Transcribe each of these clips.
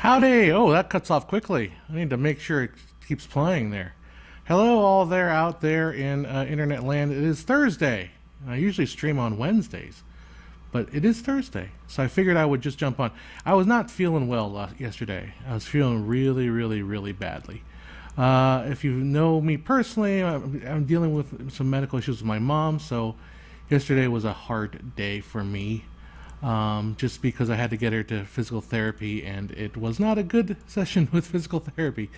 Howdy! Oh, that cuts off quickly. I need to make sure it keeps playing there. Hello, all there out there in internet land. It is Thursday. I usually stream on Wednesdays, but it is Thursday, so I figured I would just jump on. I was not feeling well yesterday. I was feeling really badly. If you know me personally, I'm dealing with some medical issues with my mom, so yesterday was a hard day for me. Just because I had to get her to physical therapy, and it was not a good session with physical therapy.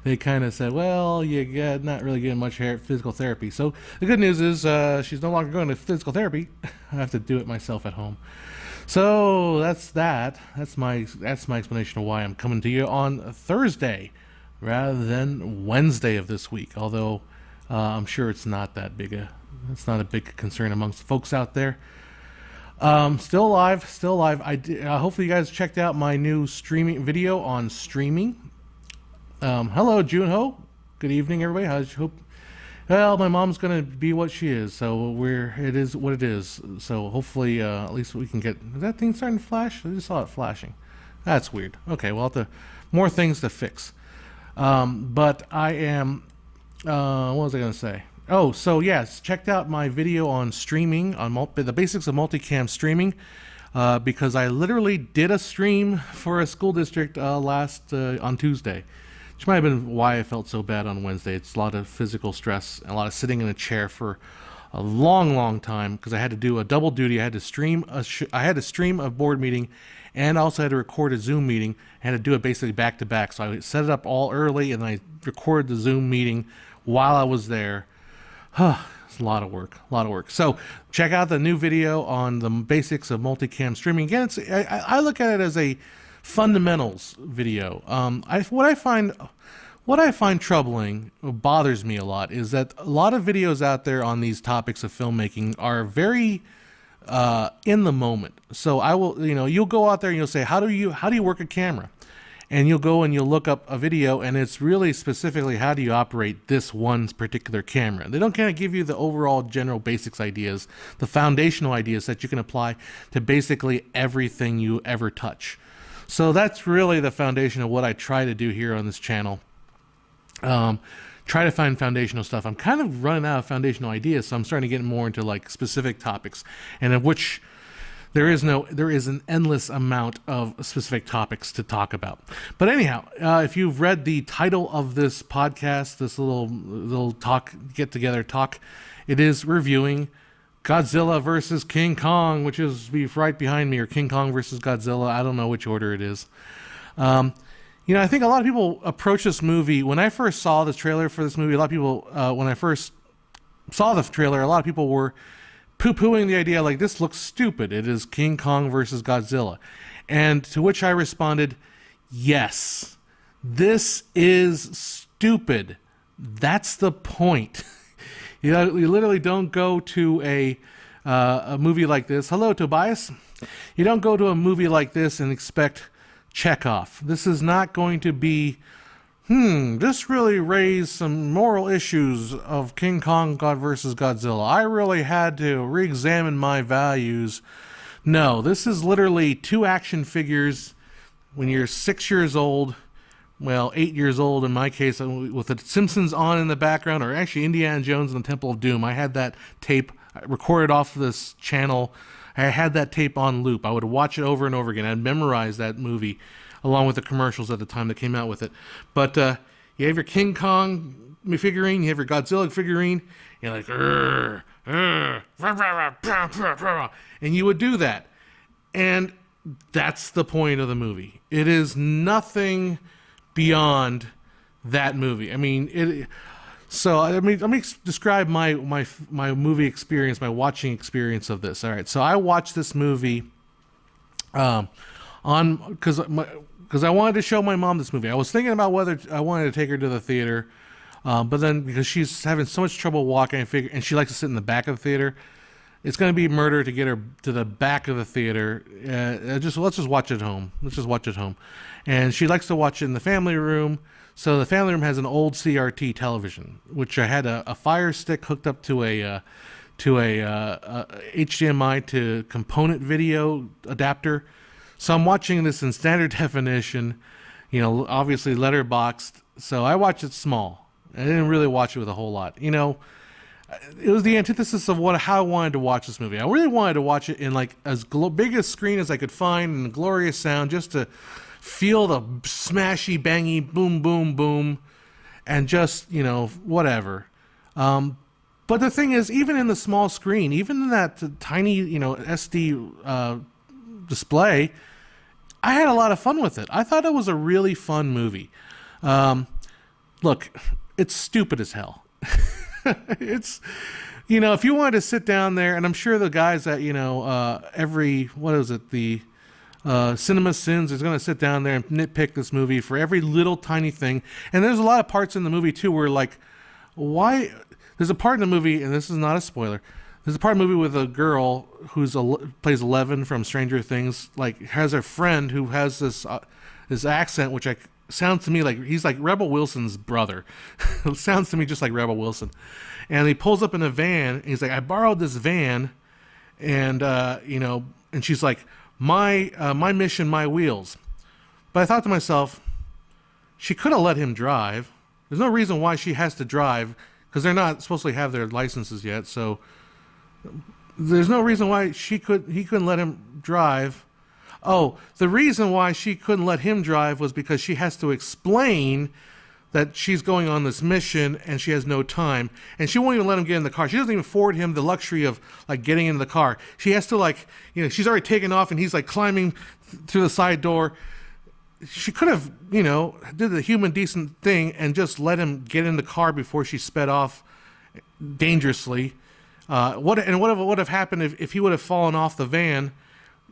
They kind of said, well, you're not really getting much physical therapy. So the good news is she's no longer going to physical therapy. I have to do it myself at home. So that's that. That's my explanation of why I'm coming to you on Thursday rather than Wednesday of this week. Although I'm sure it's not a big concern amongst folks out there. Still alive. Hopefully you guys checked out my new streaming video on streaming. Hello, Junho. Good evening, everybody. Well, my mom's gonna be what she is, so it is what it is. So hopefully, at least we can get. Is that thing starting to flash? I just saw it flashing. That's weird. Okay, well, more things to fix. But I am. What was I gonna say? Oh, so yes, checked out my video on streaming, on the basics of multicam streaming, because I literally did a stream for a school district on Tuesday, which might have been why I felt so bad on Wednesday. It's a lot of physical stress and a lot of sitting in a chair for a long time, because I had to do a double duty. I had to stream a board meeting, and also had to record a Zoom meeting. I had to do it basically back to back. So I set it up all early, and I recorded the Zoom meeting while I was there. It's a lot of work. So check out the new video on the basics of multicam streaming. Again, I look at it as a fundamentals video. What I find troubling, or bothers me a lot, is that a lot of videos out there on these topics of filmmaking are very in the moment. So you'll go out there and you'll say, how do you work a camera? And you'll go and you'll look up a video, and it's really specifically, how do you operate this one particular camera? They don't kind of give you the overall general basics ideas, the foundational ideas that you can apply to basically everything you ever touch. So that's really the foundation of what I try to do here on this channel. Try to find foundational stuff. I'm kind of running out of foundational ideas, so I'm starting to get more into like specific topics, and of which there is an endless amount of specific topics to talk about. But anyhow, if you've read the title of this podcast, this little get-together talk, it is reviewing Godzilla versus King Kong, which is right behind me, or King Kong versus Godzilla. I don't know which order it is. I think a lot of people approach this movie. When I first saw the trailer for this movie, when I first saw the trailer, a lot of people were poo-pooing the idea, like, this looks stupid. It is King Kong versus Godzilla. And to which I responded, yes, this is stupid. That's the point. You literally don't go to a movie like this. Hello, Tobias. You don't go to a movie like this and expect Chekhov. This is not going to be, this really raised some moral issues of King Kong versus Godzilla. I really had to re-examine my values. No, this is literally two action figures when you're 6 years old, well, 8 years old in my case, with the Simpsons on in the background, or actually Indiana Jones and the Temple of Doom. I had that tape recorded off this channel. I had that tape on loop. I would watch it over and over again. I'd memorize that movie, along with the commercials at the time that came out with it. But you have your King Kong figurine, you have your Godzilla figurine, you're like, and you would do that. And that's the point of the movie. It is nothing beyond that movie. I mean, let me describe my movie experience, my watching experience of this. All right, so I watched this movie because I wanted to show my mom this movie. I was thinking about whether I wanted to take her to the theater, but then because she's having so much trouble walking, and she likes to sit in the back of the theater, it's going to be murder to get her to the back of the theater. Let's just watch it at home. And she likes to watch it in the family room. So the family room has an old CRT television, which I had a Fire Stick hooked up to a HDMI to component video adapter. So I'm watching this in standard definition, obviously letterboxed. So I watched it small. I didn't really watch it with a whole lot. It was the antithesis of how I wanted to watch this movie. I really wanted to watch it in like as big a screen as I could find and glorious sound, just to feel the smashy, bangy, boom, boom, boom, and just whatever. But the thing is, even in the small screen, even in that tiny SD display, I had a lot of fun with it. I thought it was a really fun movie. Look, it's stupid as hell. It's, if you wanted to sit down there, and I'm sure the guys at, the Cinema Sins is going to sit down there and nitpick this movie for every little tiny thing. And there's a lot of parts in the movie, too, where, like, why... There's a part in the movie, and this is not a spoiler, there's a part in the movie with a girl plays Eleven from Stranger Things, like, has a friend who has this accent, which sounds to me like he's like Rebel Wilson's brother. It sounds to me just like Rebel Wilson. And he pulls up in a van, and he's like, I borrowed this van, and and she's like, my mission, my wheels. But I thought to myself, she could have let him drive. There's no reason why she has to drive, because they're not supposed to have their licenses yet. So there's no reason why he couldn't let him drive. Oh, the reason why she couldn't let him drive was because she has to explain that she's going on this mission and she has no time, and she won't even let him get in the car. She doesn't even afford him the luxury of like getting into the car. She has to she's already taken off and he's like climbing through the side door. She could have, did the human decent thing and just let him get in the car before she sped off dangerously. What would have happened if he would have fallen off the van?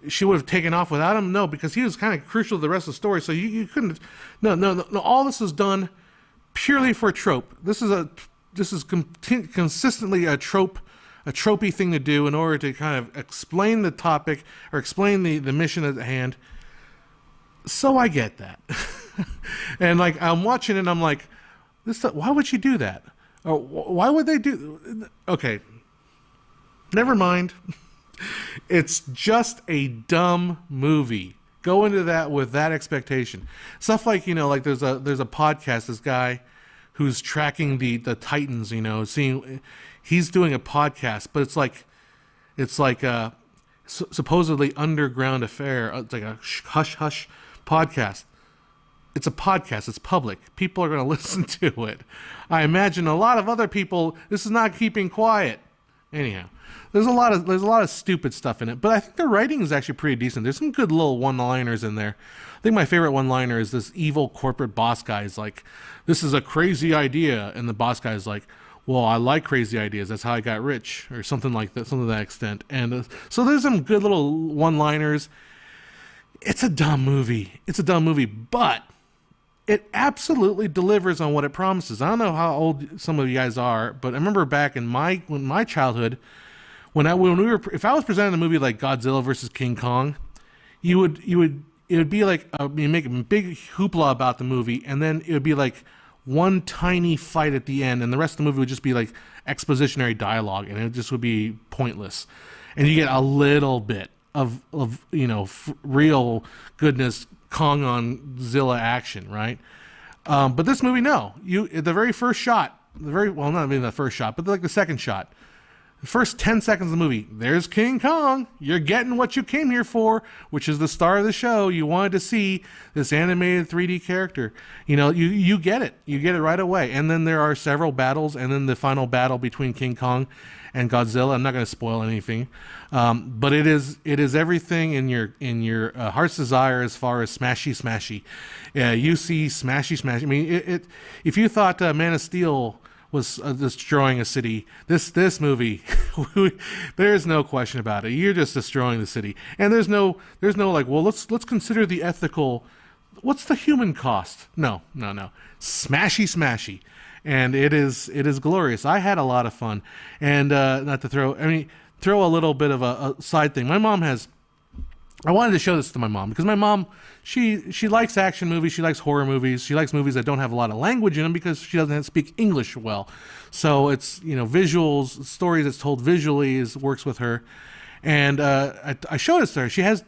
She would have taken off without him? No, because he was kind of crucial to the rest of the story. So you couldn't. No. All this is done purely for a trope. This is consistently a tropey thing to do in order to kind of explain the topic or explain the mission at hand. So I get that. And like I'm watching it and I'm like, why would she do that? Or why would they do? Okay, never mind. It's just a dumb movie. Go into that with that expectation. Stuff like, like there's a podcast, this guy who's tracking the Titans, seeing he's doing a podcast, but it's like a supposedly underground affair. It's like a hush hush podcast. It's a podcast. It's public. People are going to listen to it. I imagine a lot of other people, this is not keeping quiet. Anyhow, there's a lot of stupid stuff in it, but I think the writing is actually pretty decent. There's some good little one-liners in there. I think my favorite one-liner is this evil corporate boss guy is like, this is a crazy idea, and the boss guy is like, well, I like crazy ideas. That's how I got rich, or something like that, something to that extent. And so there's some good little one-liners. It's a dumb movie. But it absolutely delivers on what it promises. I don't know how old some of you guys are, but I remember back in my childhood, if I was presenting a movie like Godzilla versus King Kong, it would be like you make a big hoopla about the movie, and then it would be like one tiny fight at the end, and the rest of the movie would just be like expositionary dialogue, and it just would be pointless. And you get a little bit of real goodness Kong on Zilla action, right? But this movie, no. The very first shot, not even the first shot, but like the second shot, the first 10 seconds of the movie, there's King Kong. You're getting what you came here for, which is the star of the show. You wanted to see this animated 3D character. You get it. You get it right away. And then there are several battles, and then the final battle between King Kong and Godzilla. I'm not going to spoil anything, but it is everything in your heart's desire as far as smashy. You see smashy. I mean, if you thought Man of Steel was destroying a city, this movie, there's no question about it. You're just destroying the city, and there's no like, well, let's consider the ethical. What's the human cost? No. Smashy. And it is glorious. I had a lot of fun, and not to throw a little bit of a side thing. My mom I wanted to show this to my mom because my mom, she likes action movies, she likes horror movies, she likes movies that don't have a lot of language in them because she doesn't speak English well. So it's visuals, stories that's told visually works with her, and I showed it to her. She has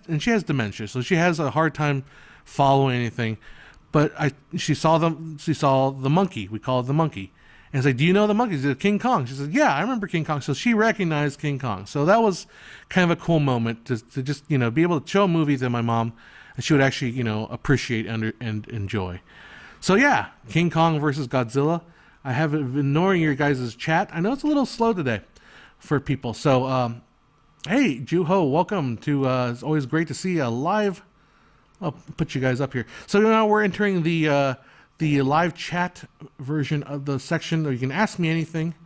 dementia, so she has a hard time following anything. But she saw the monkey. We call it the monkey. And it's like, do you know the monkey? She said, King Kong. She said, yeah, I remember King Kong. So she recognized King Kong. So that was kind of a cool moment to just, be able to show a movie to my mom and she would actually, appreciate and enjoy. So yeah, King Kong versus Godzilla. I have been ignoring your guys' chat. I know it's a little slow today for people. So, hey, Juho, welcome to, it's always great to see a live. I'll put you guys up here. So now we're entering the live chat version of the section where you can ask me anything.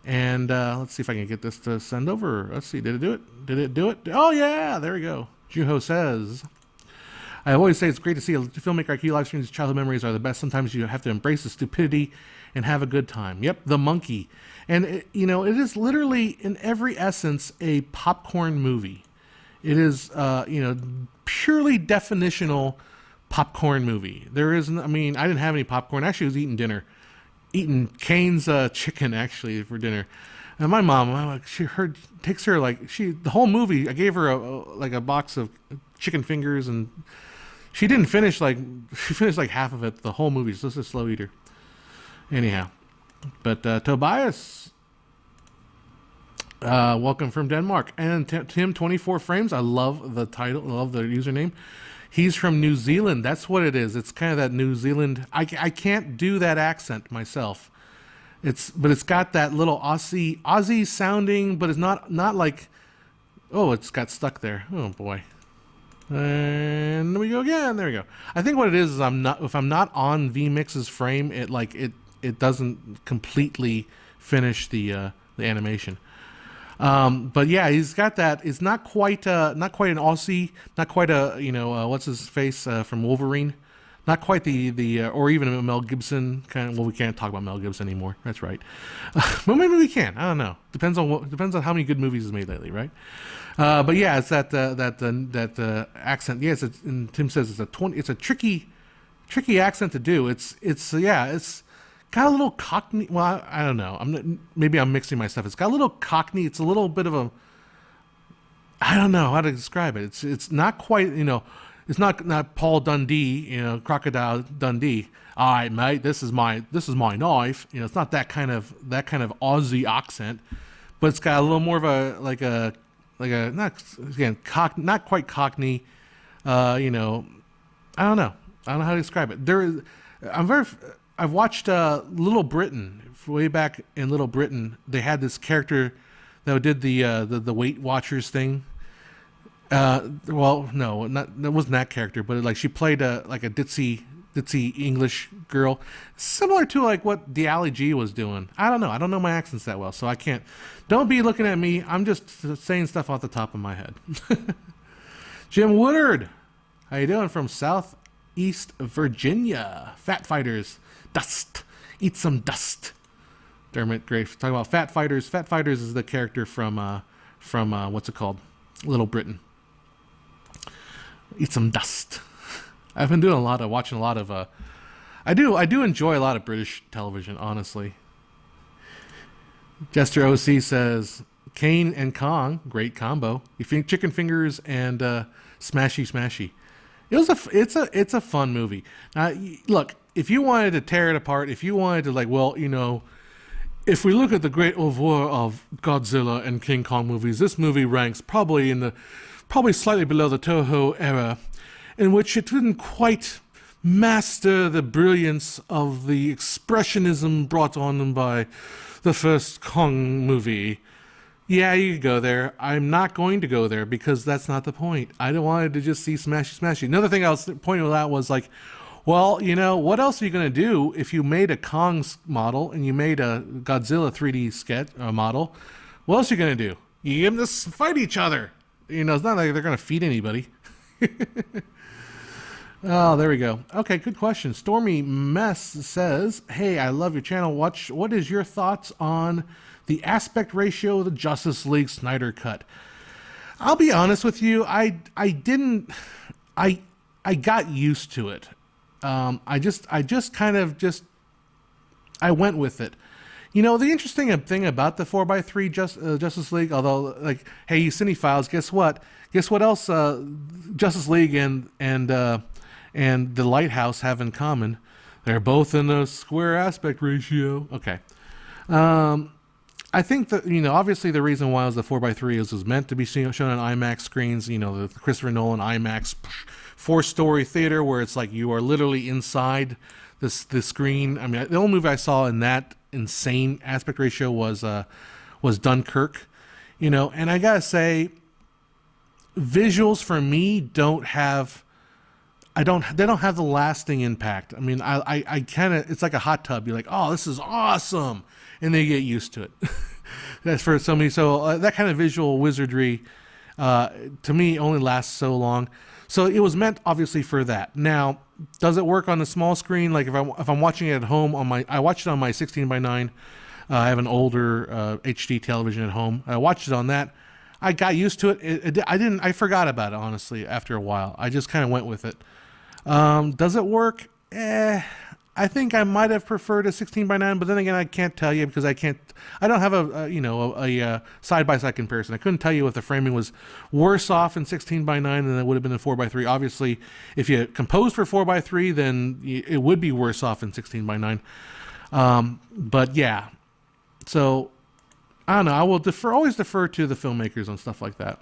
And let's see if I can get this to send over. Let's see. Did it do it? Did it do it? Oh, yeah. There we go. Juho says, I always say it's great to see a filmmaker like you live stream. His childhood memories are the best. Sometimes you have to embrace the stupidity and have a good time. Yep, the monkey. And, it is literally, in every essence, a popcorn movie. It is, purely definitional popcorn movie. There isn't, I didn't have any popcorn. Actually, I was eating dinner. Eating Cane's chicken, actually, for dinner. And my mom, takes her, the whole movie, I gave her a box of chicken fingers, and she didn't finish, she finished half of it, the whole movie. So it's a slow eater. Anyhow. But Tobias, welcome from Denmark. And Tim, 24 frames. I love the title. I love the username. He's from New Zealand. That's what it is. It's kind of that New Zealand. I can't do that accent myself. But it's got that little Aussie sounding, but it's not like, oh, it's got stuck there. Oh boy. And there we go again. There we go. I think what it is if I'm not on vMix's frame, it doesn't completely finish the animation. But yeah, he's got that. It's not quite an Aussie, not quite what's his face from Wolverine, not quite the or even a Mel Gibson kind of. Well, we can't talk about Mel Gibson anymore. That's right. But maybe we can. I don't know. Depends on how many good movies he's made lately, right? But yeah, it's that accent. Yes, and Tim says it's a tricky accent to do. It's got a little Cockney. Well, I don't know. Maybe I'm mixing my stuff. It's got a little Cockney. It's a little bit of a. I don't know how to describe it. It's not quite. It's not Paul Dundee. Crocodile Dundee. All right, mate. This is my knife. It's not that kind of Aussie accent, but it's got a little more of a not quite Cockney. I don't know. I don't know how to describe it. I've watched Little Britain. Way back in Little Britain, they had this character that did the Weight Watchers thing. Well, no, that wasn't that character, but she played a ditzy English girl, similar to what Diali G was doing. I don't know. I don't know my accents that well, so I can't. Don't be looking at me. I'm just saying stuff off the top of my head. Jim Woodard, how you doing from Southeast Virginia? Fat Fighters. Dust. Eat some dust. Dermot Grafe talking about Fat Fighters. Fat Fighters is the character from what's it called? Little Britain. Eat some dust. I've been doing watching a lot of I do enjoy a lot of British television, honestly. Jester OC says Kane and Kong, great combo. You think chicken fingers and smashy smashy. It's a fun movie. Look, if you wanted to tear it apart, if you wanted to if we look at the great oeuvre of Godzilla and King Kong movies, this movie ranks probably slightly below the Toho era, in which it didn't quite master the brilliance of the expressionism brought on by the first Kong movie. Yeah, you could go there. I'm not going to go there because that's not the point. I don't want to just see smashy smashy. Another thing I was pointing out was well, what else are you going to do if you made a Kong's model and you made a Godzilla 3D sketch model? What else are you going to do? You give them to fight each other. It's not like they're going to feed anybody. Oh, there we go. Okay, good question. Stormy Mess says, hey, I love your channel. What is your thoughts on the aspect ratio of the Justice League Snyder Cut? I'll be honest with you. I got used to it. I went with it. The interesting thing about the 4x3 Justice League, although, hey, you cinephiles, guess what? Guess what else? Justice League and and the lighthouse have in common? They're both in a square aspect ratio. Okay. I think that, obviously the reason why it was a 4:3 is it was meant to be shown on IMAX screens, the Christopher Nolan IMAX 4-story theater where it's like you are literally inside the screen. I mean, the only movie I saw in that insane aspect ratio was Dunkirk, and I gotta say, visuals for me they don't have the lasting impact. I mean, I kind of, it's like a hot tub. You're like, oh, this is awesome, and they get used to it. That's for somebody. So that kind of visual wizardry, to me, only lasts so long. So it was meant obviously for that. Now, does it work on the small screen? Like if I'm watching it at home I watched it on my 16:9. I have an older HD television at home. I watched it on that. I got used to it. I forgot about it, honestly, after a while. I just kind of went with it. Does it work? I think I might have preferred a 16:9, but then again, I can't tell you because I don't have a side-by-side comparison. I couldn't tell you if the framing was worse off in 16:9 than it would have been in 4:3. Obviously, if you composed for 4:3, then it would be worse off in 16:9. But yeah, so I don't know. I will always defer to the filmmakers on stuff like that.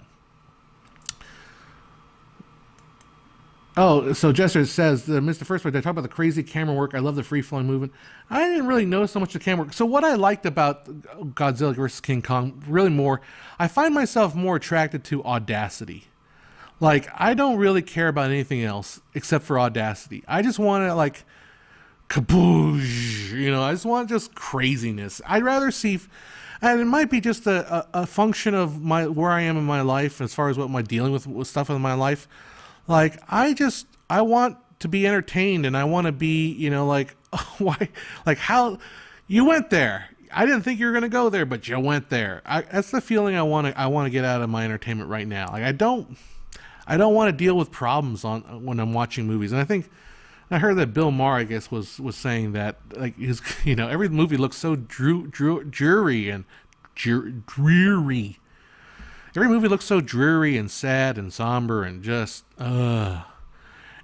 Oh, so Jester says, missed the first part. I talk about the crazy camera work. I love the free-flowing movement. I didn't really notice so much the camera work. So what I liked about Godzilla vs. King Kong, really more, I find myself more attracted to Audacity. Like, I don't really care about anything else except for Audacity. I just want to, like, kaboosh, I just want just craziness. I'd rather see... And it might be just a function of where I am in my life as far as what am I dealing with stuff in my life. Like, I want to be entertained, and I want to be, like, why, like, how you went there. I didn't think you were going to go there, but you went there. That's the feeling I want to get out of my entertainment right now. Like, I don't want to deal with problems when I'm watching movies. And I heard that Bill Maher, I guess, was saying that, like, every movie looks so dreary and dreary. Every movie looks so dreary and sad and somber and just, And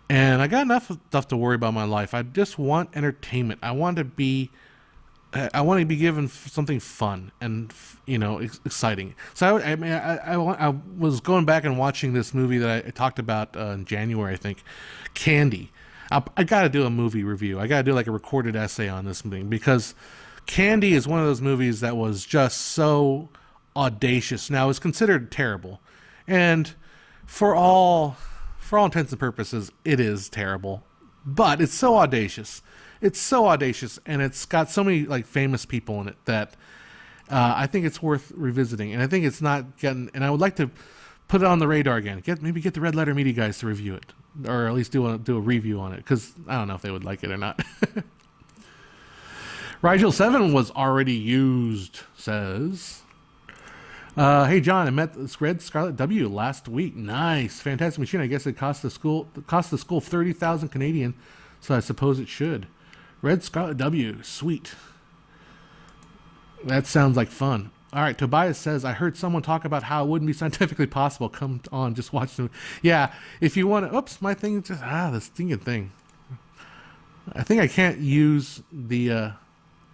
I got enough stuff to worry about in my life. I just want entertainment. I want to be given something fun and, exciting. So I was going back and watching this movie that I talked about in January, I think, Candy. I got to do a movie review. I got to do like a recorded essay on this movie because Candy is one of those movies that was just so audacious. Now, it's considered terrible, and for all intents and purposes, it is terrible. But it's so audacious. It's so audacious, and it's got so many like famous people in it that I think it's worth revisiting. And I think it's not getting. And I would like to put it on the radar again. Maybe get the Red Letter Media guys to review it, or at least do a review on it, because I don't know if they would like it or not. Rigel 7 was already used, says. Hey John, I met this Red Scarlet W last week. Nice, fantastic machine. I guess it cost the school 30,000 Canadian, so I suppose it should. Red Scarlet W, sweet. That sounds like fun. All right, Tobias says, I heard someone talk about how it wouldn't be scientifically possible. Come on, just watch them. Yeah, if you want to... Oops, my thing just... the stinking thing. I think I can't use the... I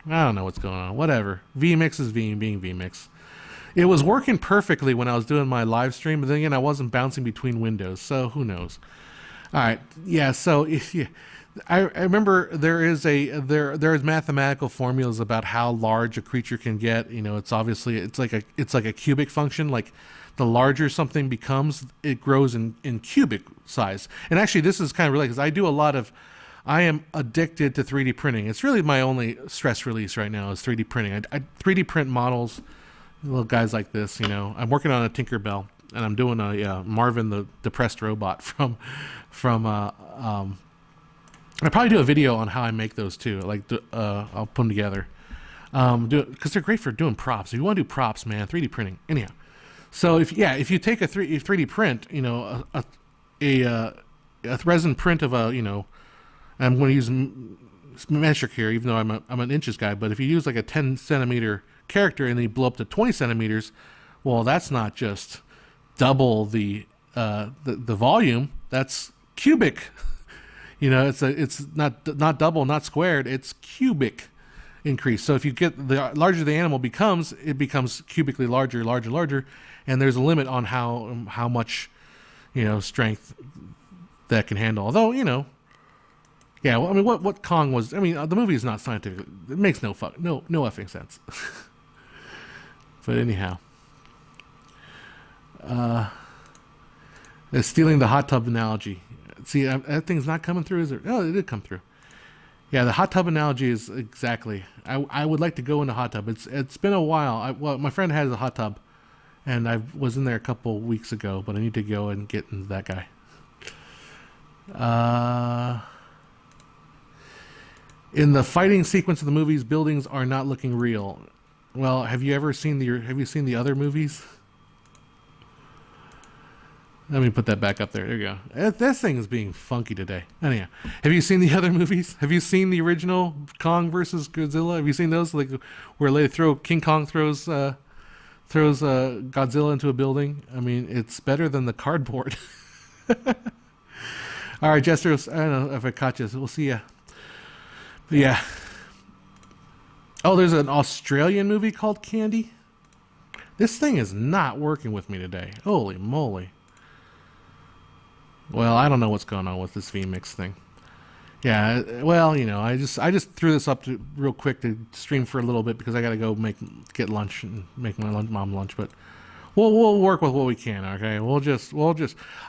don't know what's going on. Whatever. vMix is being vMix. It was working perfectly when I was doing my live stream, but then again, I wasn't bouncing between windows, so who knows. All right, yeah, so... I remember there's mathematical formulas about how large a creature can get. It's obviously it's like a cubic function. Like the larger something becomes, it grows in cubic size. And actually, this is kind of related because I am addicted to 3D printing. It's really my only stress release right now is 3D printing. I 3D print models, little guys like this. I'm working on a Tinkerbell, and I'm doing a Marvin the Depressed Robot from. I'll probably do a video on how I make those too. I'll put them together. Because they're great for doing props. If you want to do props, man, 3D printing. Anyhow, so if you take a 3D print, a resin print of I'm going to use metric here, even though I'm an inches guy. But if you use like a 10 centimeter character and then you blow up to 20 centimeters, well, that's not just double the volume. That's cubic. It's not double, not squared. It's cubic increase. So if you get the larger the animal becomes, it becomes cubically larger, and there's a limit on how much strength that can handle. Although yeah. Well, I mean, what Kong was? I mean, the movie is not scientific. It makes no effing sense. But anyhow, stealing the hot tub analogy. See, that thing's not coming through, is it? Oh, it did come through. Yeah, the hot tub analogy is exactly. I would like to go in a hot tub. It's been a while. My friend has a hot tub, and I was in there a couple weeks ago, but I need to go and get into that guy. In the fighting sequence of the movies, buildings are not looking real. Well, have you seen the other movies? Let me put that back up there. There you go. This thing is being funky today. Anyhow, have you seen the other movies? Have you seen the original Kong versus Godzilla? Have you seen those? Like where King Kong throws Godzilla into a building? I mean, it's better than the cardboard. All right, Jester, I don't know if I caught you. So we'll see ya. But yeah. Oh, there's an Australian movie called Candy. This thing is not working with me today. Holy moly. Well, I don't know what's going on with this vMix thing. Yeah, well, I just threw this up real quick to stream for a little bit because I got to go get lunch and make my mom lunch. But we'll work with what we can. Okay, we'll just.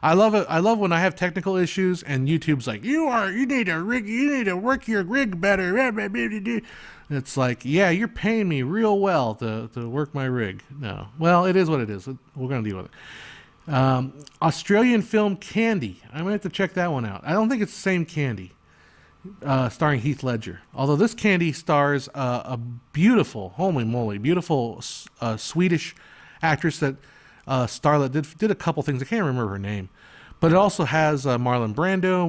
I love it. I love when I have technical issues and YouTube's like, you need to work your rig better. It's like, yeah, you're paying me real well to work my rig. No, well, it is what it is. We're gonna deal with it. Australian film Candy. I might have to check that one out. I don't think it's the same Candy, starring Heath Ledger. Although this Candy stars a beautiful, holy moly, beautiful Swedish actress that starlet did a couple things. I can't remember her name, but it also has Marlon Brando,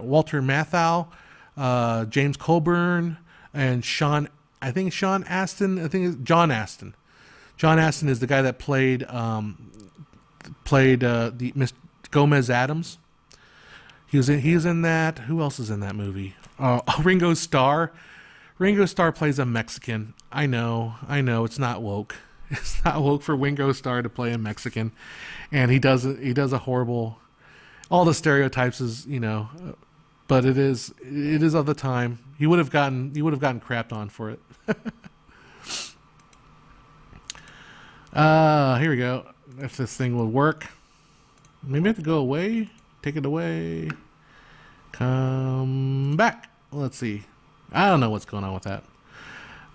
Walter Matthau, James Coburn, and John Astin. I think it's John Astin. John Astin is the guy that played the Miss Gomez Adams. He's in that. Who else is in that movie? Ringo Starr. Ringo Starr plays a Mexican. I know. It's not woke. It's not woke for Ringo Starr to play a Mexican, and he does a horrible. All the stereotypes is but it is of the time. He would have gotten crapped on for it. Here we go. If this thing will work. Maybe I have to go away. Take it away. Come back. Let's see. I don't know what's going on with that.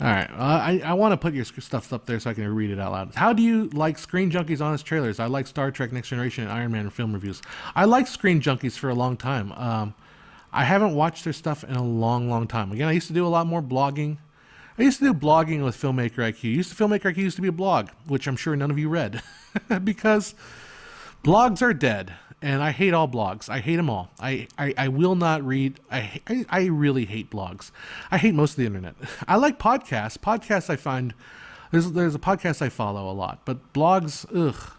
All right. I want to put your stuff up there so I can read it out loud. How do you like Screen Junkies Honest Trailers? I like Star Trek Next Generation and Iron Man film reviews. I like Screen Junkies for a long time. I haven't watched their stuff in a long, long time. Again, I used to do a lot more blogging. I used to do blogging with Filmmaker IQ. Filmmaker IQ used to be a blog, which I'm sure none of you read because blogs are dead, and I hate all blogs. I hate them all. I will not read. I really hate blogs. I hate most of the internet. I like podcasts. Podcasts I find there's a podcast I follow a lot, but blogs,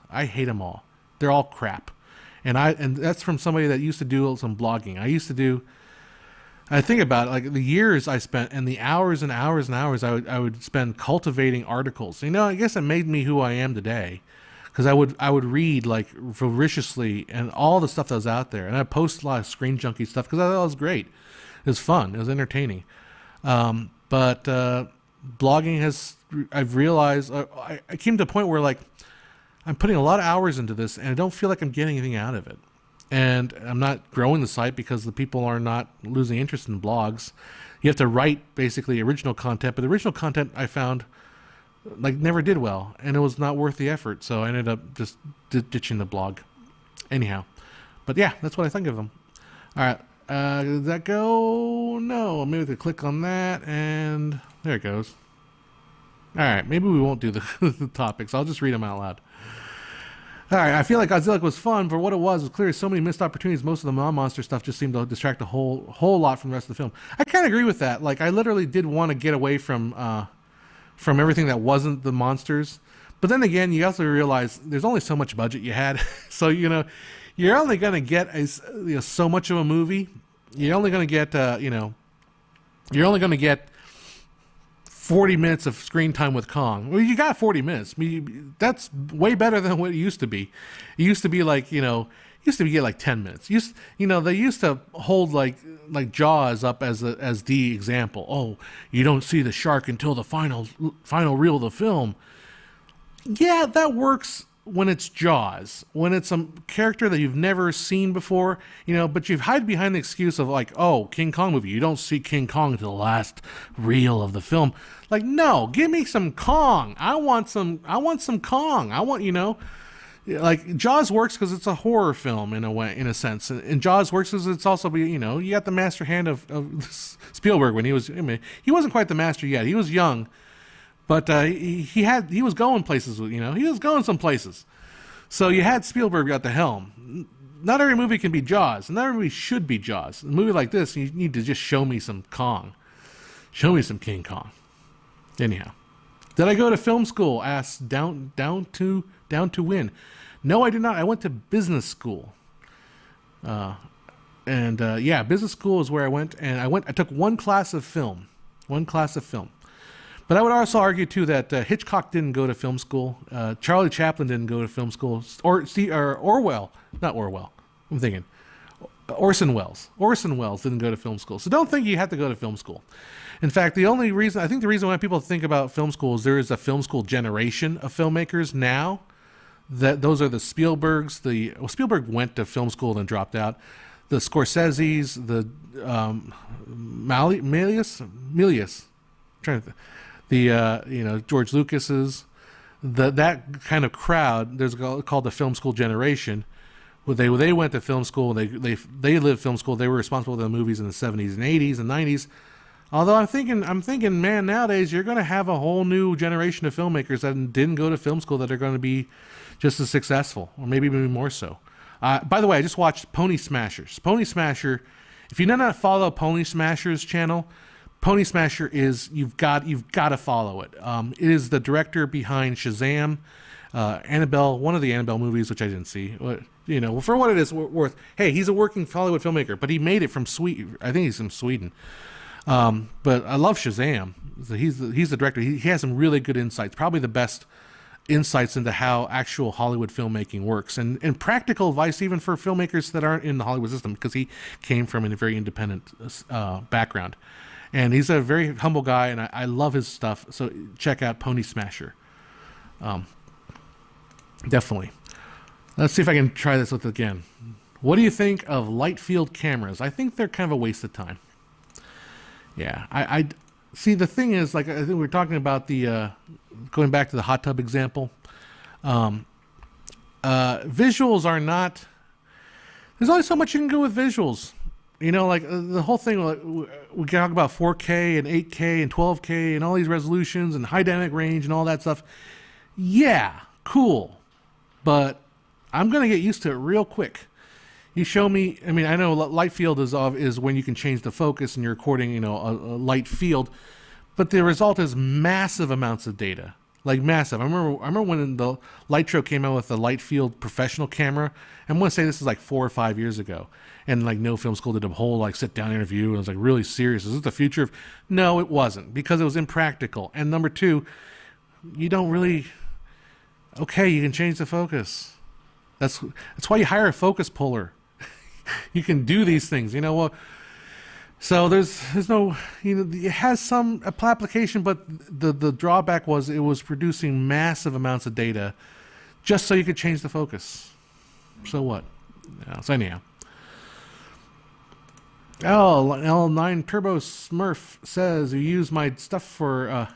I hate them all. They're all crap, and that's from somebody that used to do some blogging. I think about it, like the years I spent and the hours and hours and hours I would spend cultivating articles. I guess it made me who I am today, because I would read like voraciously and all the stuff that was out there, and I post a lot of Screen Junkie stuff because I thought it was great. It was fun. It was entertaining. But blogging I've realized I came to a point where like I'm putting a lot of hours into this and I don't feel like I'm getting anything out of it. And I'm not growing the site because the people are not losing interest in blogs. You have to write basically original content, but the original content I found like never did well, and it was not worth the effort. So I ended up just ditching the blog. Anyhow, but yeah, that's what I think of them. All right, did that go? No, maybe we could click on that, and there it goes. All right, maybe we won't do the topics. I'll just read them out loud. All right, I feel like Godzilla was fun for what it was. It was clear so many missed opportunities. Most of the non-monster stuff just seemed to distract a whole lot from the rest of the film. I kind of agree with that. Like, I literally did want to get away from everything that wasn't the monsters. But then again, you also realize there's only so much budget you had. So, you you're only going to get so much of a movie. You're only going to get, you're only going to get 40 minutes of screen time with Kong. Well, you got 40 minutes. I mean, that's way better than what it used to be. It used to be like, used to get like 10 minutes. They used to hold like Jaws up as the example. Oh, you don't see the shark until the final reel of the film. Yeah, that works when it's Jaws, when it's a character that you've never seen before, but you hide behind the excuse of like, oh, King Kong movie. You don't see King Kong until the last reel of the film. Like, no, give me some Kong. I want some Kong. I want, like Jaws works because it's a horror film in a sense. And Jaws works because it's also, you got the master hand of Spielberg when he wasn't quite the master yet. He was young. But he was going places, he was going some places. So you had Spielberg at the helm. Not every movie can be Jaws, and not every movie should be Jaws. A movie like this, you need to just show me some Kong. Show me some King Kong. Anyhow, did I go to film school? Asked down to win. No, I did not. I went to business school. Business school is where I went, and I took one class of film. But I would also argue, too, that Hitchcock didn't go to film school. Charlie Chaplin didn't go to film school. Orson Welles. Orson Welles didn't go to film school. So don't think you have to go to film school. In fact, the reason why people think about film school is there is a film school generation of filmmakers now. Those are the Spielbergs. Spielberg went to film school and then dropped out. The Scorseses, the Milius. Trying to think. The George Lucas's, that kind of crowd. There's called the film school generation. Well, they went to film school. They lived film school. They were responsible for the movies in the 70s and 80s and 90s. Although I'm thinking, man, nowadays you're going to have a whole new generation of filmmakers that didn't go to film school that are going to be just as successful, or maybe even more so. By the way, I just watched Pony Smashers. Pony Smasher. If you do not follow Pony Smashers channel, Pony Smasher is you've got to follow it. It is the director behind Shazam, Annabelle, one of the Annabelle movies, which I didn't see. For what it is worth. Hey, he's a working Hollywood filmmaker, but he made it from Sweden. I think he's from Sweden. But I love Shazam. He's the director. He has some really good insights. Probably the best insights into how actual Hollywood filmmaking works, and practical advice even for filmmakers that aren't in the Hollywood system, because he came from a very independent background. And he's a very humble guy, and I love his stuff. So check out Pony Smasher. Definitely. Let's see if I can try this with again. What do you think of light field cameras? I think they're kind of a waste of time. Yeah, I see. The thing is, like I think we were talking about the going back to the hot tub example. Visuals are not. There's only so much you can do with visuals. The whole thing, we talk about 4K and 8K and 12K and all these resolutions and high dynamic range and all that stuff. Yeah, cool. But I'm going to get used to it real quick. You show me, I know light field is when you can change the focus and you're recording, a light field, but the result is massive amounts of data. Like massive. I remember when the Lightro came out with the light field professional camera. I'm going to say this is like 4 or 5 years ago. And like No Film School did a whole sit down interview. And it was like really serious. Is this the future of? No, it wasn't, because it was impractical. And number two, you don't really. Okay, you can change the focus. That's why you hire a focus puller. You can do these things. So there's no, it has some application, but the drawback was it was producing massive amounts of data just so you could change the focus. So what? So anyhow. L9 Turbo Smurf says you use my stuff for,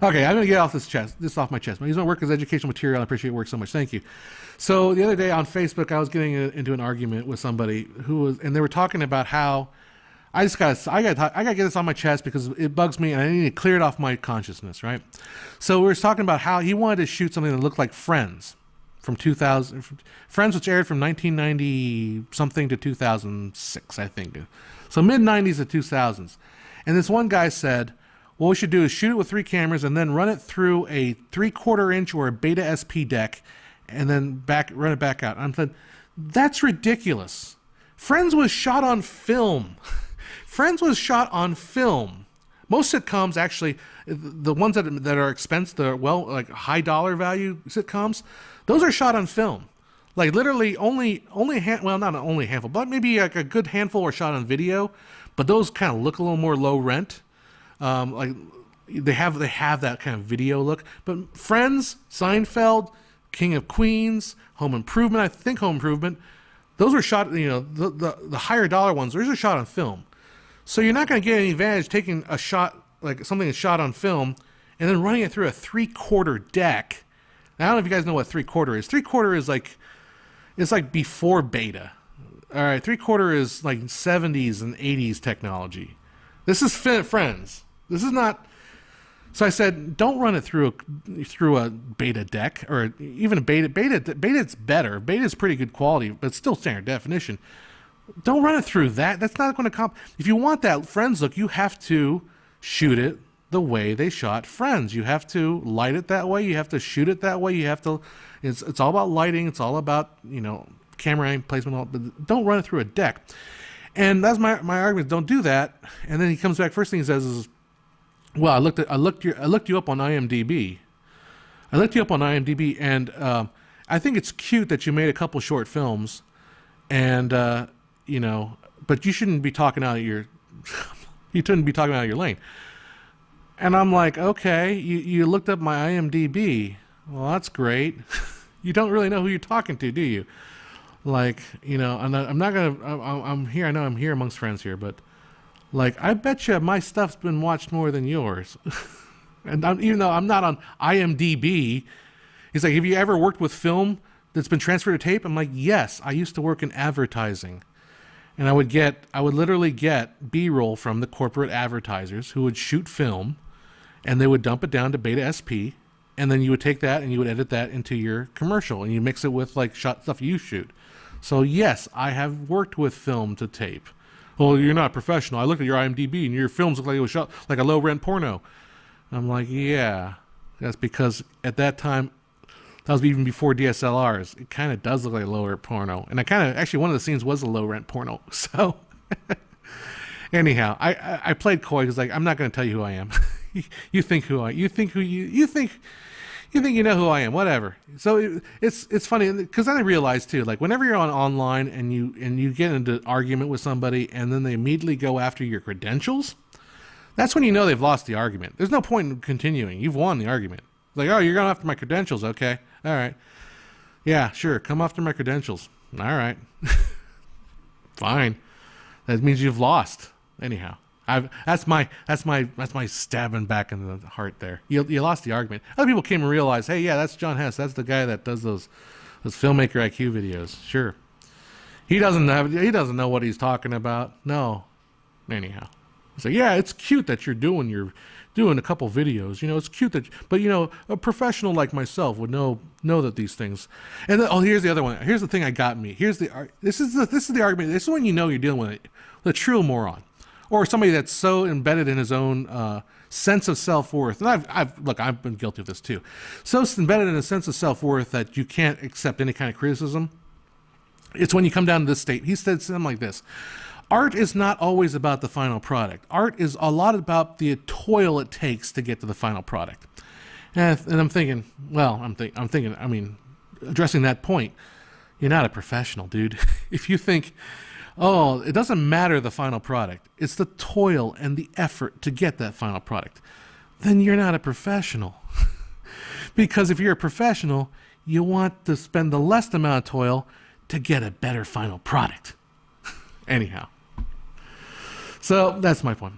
okay, I'm going to get this off my chest. I use my work as educational material. I appreciate your work so much. Thank you. So the other day on Facebook, I was getting into an argument with somebody and they were talking about how I gotta get this on my chest because it bugs me and I need to clear it off my consciousness, right? So we were talking about how he wanted to shoot something that looked like Friends from 2000, Friends, which aired from 1990 something to 2006, I think. So mid 90s to 2000s. And this one guy said, what we should do is shoot it with 3 cameras and then run it through a 3/4 inch or a Beta SP deck and then run it back out. I'm saying, That's ridiculous. Friends was shot on film. Friends was shot on film. Most sitcoms, actually, the ones that are expensive, like high dollar value sitcoms, those are shot on film. Like literally not only a handful, but maybe like a good handful are shot on video. But those kind of look a little more low rent. Like they have that kind of video look. But Friends, Seinfeld, King of Queens, Home Improvement, I think Home Improvement, those were shot, the higher dollar ones, those are shot on film. So you're not going to get any advantage taking a shot, like something that's shot on film, and then running it through a 3/4 deck. Now, I don't know if you guys know what 3/4 is. 3/4 is it's like before beta. All right, 3/4 is like 70s and 80s technology. This is Friends. This is not. So I said, don't run it through a beta deck, or even a beta. Beta's better. Beta's pretty good quality, but it's still standard definition. Don't run it through that. That's not going to if you want that Friends look, you have to shoot it the way they shot Friends. You have to light it that way. You have to shoot it that way. You have to. It's all about lighting. It's all about camera angle placement. But don't run it through a deck. And that's my argument. Don't do that. And then he comes back. First thing he says is, well, I looked you up on IMDb. And I think it's cute that you made a couple short films, and but you shouldn't be talking out of your lane. And I'm like, okay, you looked up my IMDb. Well, that's great. You don't really know who you're talking to, do you? Like, I'm here. I know I'm here amongst friends here, but. Like, I bet you my stuff's been watched more than yours. And even though I'm not on IMDb, he's like, have you ever worked with film that's been transferred to tape? I'm like, yes, I used to work in advertising. And I would literally get B-roll from the corporate advertisers who would shoot film, and they would dump it down to Beta SP, and then you would take that and you would edit that into your commercial, and you mix it with like shot stuff you shoot. So yes, I have worked with film to tape. Well, you're not professional. I looked at your IMDb and your films look like it was shot like a low-rent porno. I'm like, yeah. That's because at that time, that was even before DSLRs. It kind of does look like a low-rent porno. And actually, one of the scenes was a low-rent porno. So, anyhow, I played coy because I'm not going to tell you who I am. You think you know who I am, whatever. So it's funny because then I realized too, like whenever you're online and you get into an argument with somebody and then they immediately go after your credentials, that's when you know they've lost the argument. There's no point in continuing. You've won the argument. Like, oh, you're going after my credentials, okay? All right, yeah, sure, come after my credentials. All right, fine. That means you've lost. Anyhow. That's my stabbing back in the heart there. You lost the argument. Other people came and realized, hey, yeah, that's John Hess. That's the guy that does those filmmaker IQ videos. Sure, he doesn't know what he's talking about. No, anyhow, so yeah, it's cute that you're doing a couple videos. It's cute but a professional like myself would know that these things. And then, here's the other one. Here's the thing that got me. This is the argument. This is when you're dealing with the true moron. Or somebody that's so embedded in his own sense of self-worth. And I've been guilty of this too. So embedded in a sense of self-worth that you can't accept any kind of criticism. It's when you come down to this state. He said something like this. Art is not always about the final product. Art is a lot about the toil it takes to get to the final product. And I'm thinking, addressing that point, you're not a professional, dude. If you think, oh, it doesn't matter the final product. It's the toil and the effort to get that final product. Then you're not a professional. Because if you're a professional, you want to spend the less amount of toil to get a better final product. Anyhow. So that's my point.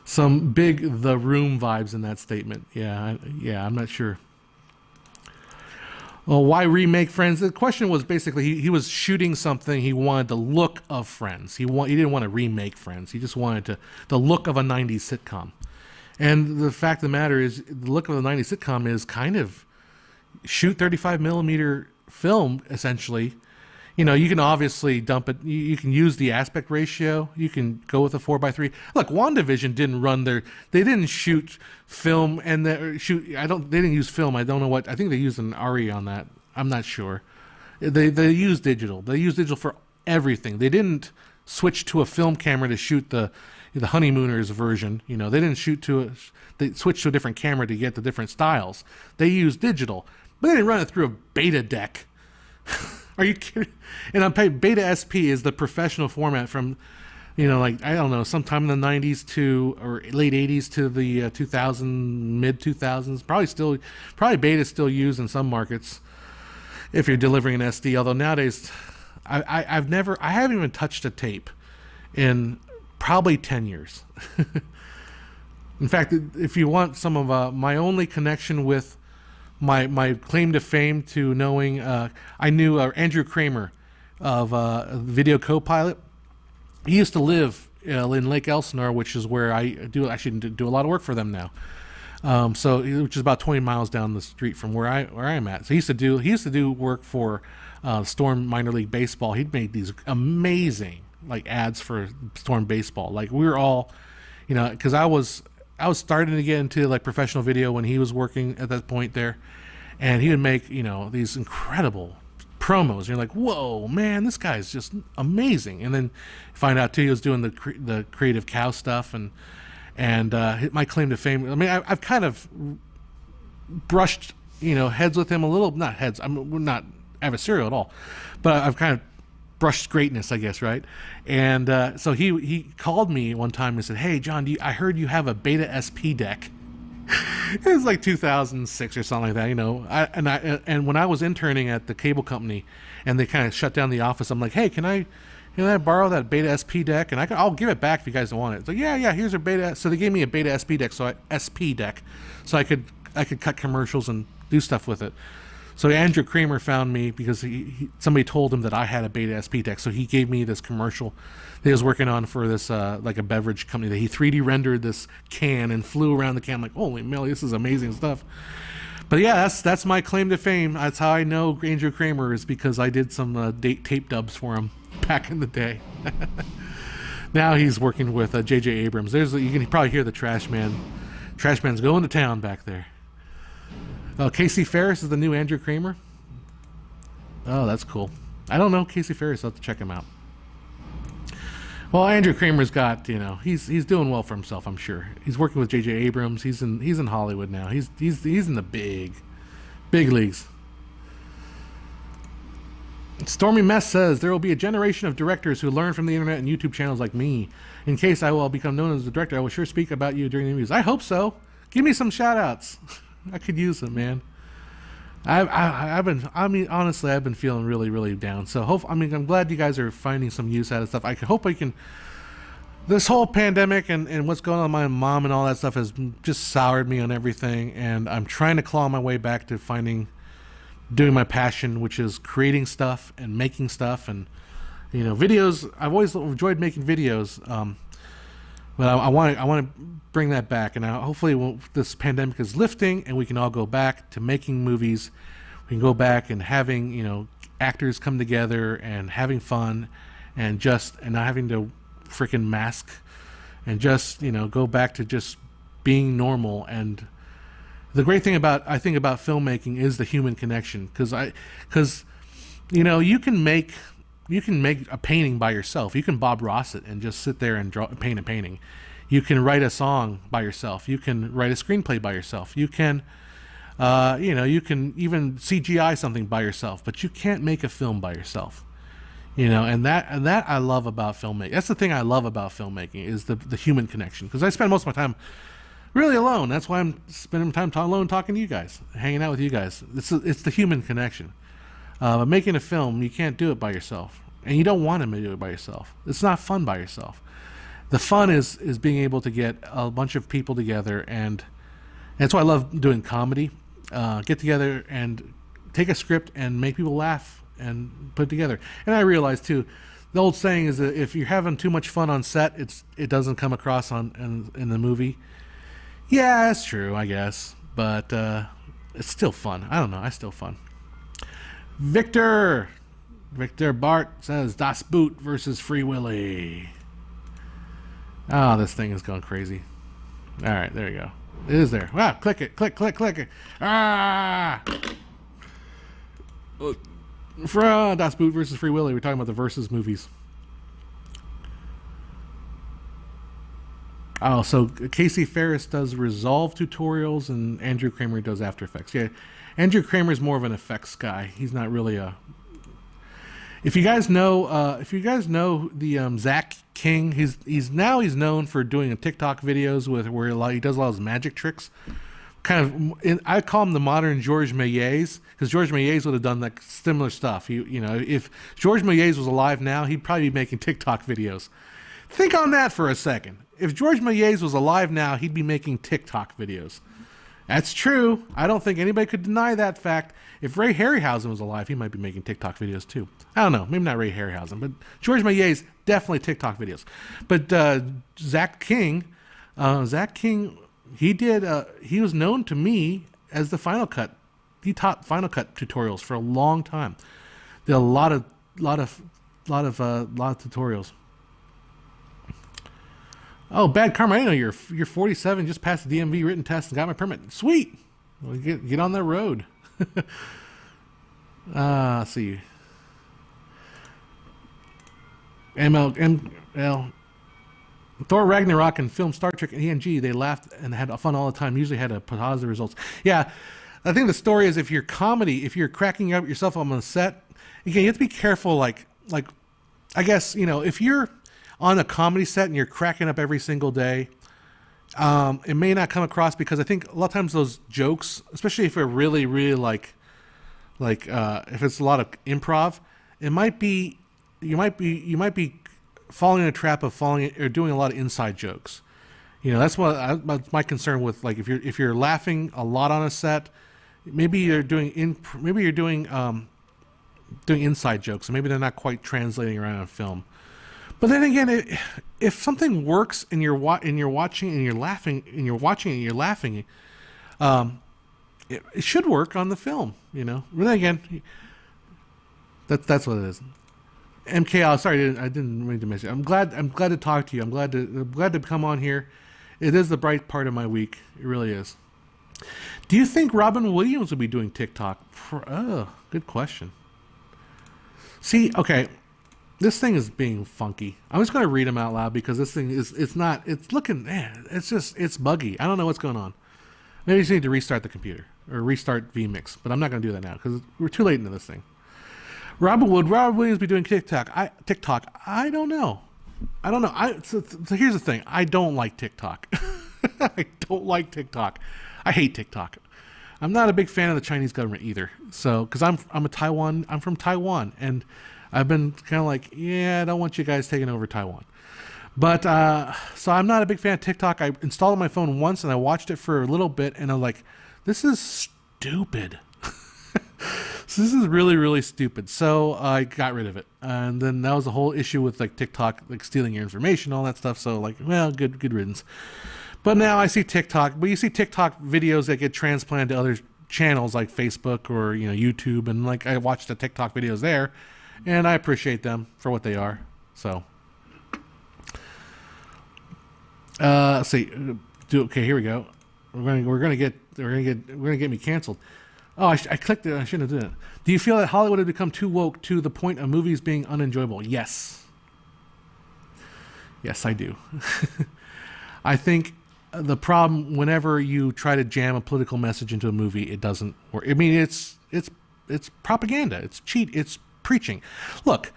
Some big The Room vibes in that statement. Yeah, I'm not sure. Well, why remake Friends? The question was basically he was shooting something. He wanted the look of Friends. He didn't want to remake Friends. He just wanted the look of a 90s sitcom. And the fact of the matter is, the look of the 90s sitcom is kind of shoot 35 millimeter film, essentially. You can obviously dump it. You can use the aspect ratio. You can go with a 4:3. Look, WandaVision didn't run they didn't shoot film they didn't use film. I don't know what, I think they used an ARRI on that. I'm not sure. They use digital. They use digital for everything. They didn't switch to a film camera to shoot the honeymooners version. You know, they didn't shoot to a. They switched to a different camera to get the different styles. They use digital, but they didn't run it through a beta deck. Are you kidding? And I'm paying Beta SP is the professional format from, you know, like, I don't know, sometime in the 90s to, or late 80s to the 2000, mid 2000s. Probably Beta is still used in some markets if you're delivering an SD. Although nowadays, I haven't even touched a tape in probably 10 years. In fact, if you want some of my only connection with my claim to fame to knowing, I knew Andrew Kramer of Video Copilot. He used to live in Lake Elsinore, which is where I do a lot of work for them now. Which is about 20 miles down the street from where I'm at. So he used to do work for Storm Minor League Baseball. He'd make these amazing like ads for Storm Baseball. Like we were all, you know, because I was starting to get into like professional video when he was working at that point there, and he would make, you know, these incredible promos. You're like, whoa, man, this guy's just amazing. And then you find out too, he was doing the Creative Cow stuff, and my claim to fame. I mean, I've kind of brushed, you know, heads with him a little. Not heads. We're not adversarial at all, but I've kind of brushed greatness, I guess, right? And so he called me one time and said, "Hey, John, I heard you have a Beta SP deck." It was like 2006 or something like that, you know. And when I was interning at the cable company, and they kind of shut down the office, I'm like, "Hey, can I borrow that Beta SP deck? And I'll give it back if you guys don't want it." So yeah, here's a Beta. So they gave me a Beta SP deck, so I could cut commercials and do stuff with it. So Andrew Kramer found me because somebody told him that I had a Beta SP deck, so he gave me this commercial that he was working on for this like a beverage company, that he 3D rendered this can and flew around the can. I'm like, holy moly, this is amazing stuff. But yeah, that's my claim to fame. That's how I know Andrew Kramer, is because I did some tape dubs for him back in the day. Now he's working with J.J. Abrams. You can probably hear the trash man. Trash man's going to town back there. Casey Ferris is the new Andrew Kramer. Oh, that's cool. I don't know Casey Ferris. I'll have to check him out. Well, Andrew Kramer's got, you know, he's doing well for himself, I'm sure. He's working with J.J. Abrams. He's in Hollywood now. He's in the big leagues. Stormy Mess says, there will be a generation of directors who learn from the internet and YouTube channels like me. In case I will become known as a director, I will sure speak about you during the interviews. I hope so. Give me some shout outs. I could use them, man. Honestly, I've been feeling really, really down. So I'm glad you guys are finding some use out of stuff. I hope I can. This whole pandemic and what's going on with my mom and all that stuff has just soured me on everything, and I'm trying to claw my way back to doing my passion, which is creating stuff and making stuff, and, you know, videos. I've always enjoyed making videos. But I want to bring that back, and hopefully this pandemic is lifting, and we can all go back to making movies. We can go back and having, you know, actors come together and having fun, and not having to freaking mask, and just, you know, go back to just being normal. And the great thing about filmmaking is the human connection, because you know, you can make a painting by yourself. You can Bob Ross it and just sit there and paint a painting. You can write a song by yourself. You can write a screenplay by yourself. You can, you can even CGI something by yourself. But you can't make a film by yourself. You know, and that I love about filmmaking. That's the thing I love about filmmaking, is the human connection. Because I spend most of my time really alone. That's why I'm spending time alone talking to you guys, hanging out with you guys. It's the human connection. But making a film, you can't do it by yourself, and you don't want to do it by yourself. It's not fun by yourself. The fun is being able to get a bunch of people together, and that's why I love doing comedy. Get together and take a script and make people laugh and put it together. And I realize too, the old saying is that if you're having too much fun on set, it doesn't come across in the movie. Yeah, that's true, I guess, but it's still fun. I don't know, it's still fun. Victor Bart says Das Boot versus Free Willy. Oh, this thing is going crazy. All right, there you go. It is there. Wow, click it. Click it. Ah! For Das Boot versus Free Willy, we're talking about the versus movies. Oh, so Casey Ferris does Resolve tutorials and Andrew Kramer does After Effects. Yeah, Andrew Kramer is more of an effects guy. He's not really a. If you guys know the Zach King, he's known for doing TikTok videos where he does a lot of his magic tricks. I call him the modern Georges Méliès, because Georges Méliès would have done that similar stuff. If Georges Méliès was alive now, he'd probably be making TikTok videos. Think on that for a second. If Georges Méliès was alive now, he'd be making TikTok videos. That's true. I don't think anybody could deny that fact. If Ray Harryhausen was alive, he might be making TikTok videos too. I don't know. Maybe not Ray Harryhausen, but Georges Méliès, definitely TikTok videos. But Zach King, he was known to me as the Final Cut. He taught Final Cut tutorials for a long time. Did a lot of tutorials. Oh, bad karma! I didn't know you're 47. Just passed the DMV written test and got my permit. Sweet. Well, get on that road. Let's see. Thor Ragnarok and film Star Trek and ENG, they laughed and had fun all the time. Usually had a positive results. Yeah, I think the story is if you're cracking up yourself on the set, again, you have to be careful. Like I guess, if you're on a comedy set and you're cracking up every single day, it may not come across, because I think a lot of times those jokes, especially if they're really, really if it's a lot of improv, you might be falling in a trap of doing a lot of inside jokes. That's that's my concern with, like, if you're laughing a lot on a set, maybe you're doing inside jokes, and maybe they're not quite translating around on film. But then again, if something works and you're watching and you're laughing, it should work on the film. But then again, that's what it is. MKL, sorry, I didn't mean to miss you. I'm glad to talk to you. I'm glad to come on here. It is the bright part of my week. It really is. Do you think Robin Williams will be doing TikTok? Good question. See, okay, this thing is being funky. I'm just going to read them out loud, because this thing it's buggy. I don't know what's going on. Maybe you just need to restart the computer or restart vMix, but I'm not going to do that now because we're too late into this thing. Robin Williams be doing TikTok? I don't know. So here's the thing. I don't like TikTok. I don't like TikTok. I hate TikTok. I'm not a big fan of the Chinese government either. So, because I'm from Taiwan, and I've been kind of like, I don't want you guys taking over Taiwan. But so I'm not a big fan of TikTok. I installed it on my phone once and I watched it for a little bit, and I'm like, this is stupid. So this is really, really stupid. So I got rid of it. And then that was the whole issue with like TikTok, like stealing your information, all that stuff. So like, well, good riddance. But now I see TikTok, but you see TikTok videos that get transplanted to other channels like Facebook or, YouTube. And like, I watch the TikTok videos there, and I appreciate them for what they are. So, let's see. Okay, here we go. We're gonna get me canceled. Oh, I clicked it. I shouldn't have done it. Do you feel that Hollywood has become too woke to the point of movies being unenjoyable? Yes. Yes, I do. I think the problem, whenever you try to jam a political message into a movie, it doesn't work. I mean, it's propaganda. It's it's preaching. Look,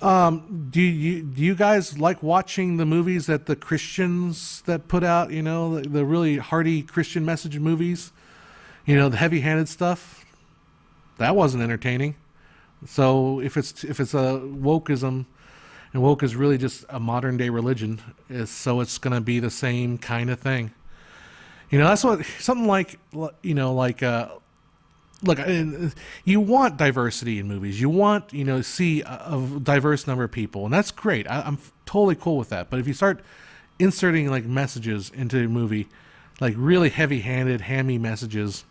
do you guys like watching the movies that the Christians that put out? The really hearty Christian message movies. The heavy-handed stuff. That wasn't entertaining. So if it's a wokeism, and woke is really just a modern day religion, so it's going to be the same kind of thing. That's what something like look, you want diversity in movies. You want see a diverse number of people, and that's great. I'm totally cool with that. But if you start inserting like messages into a movie, like really heavy-handed, hammy messages,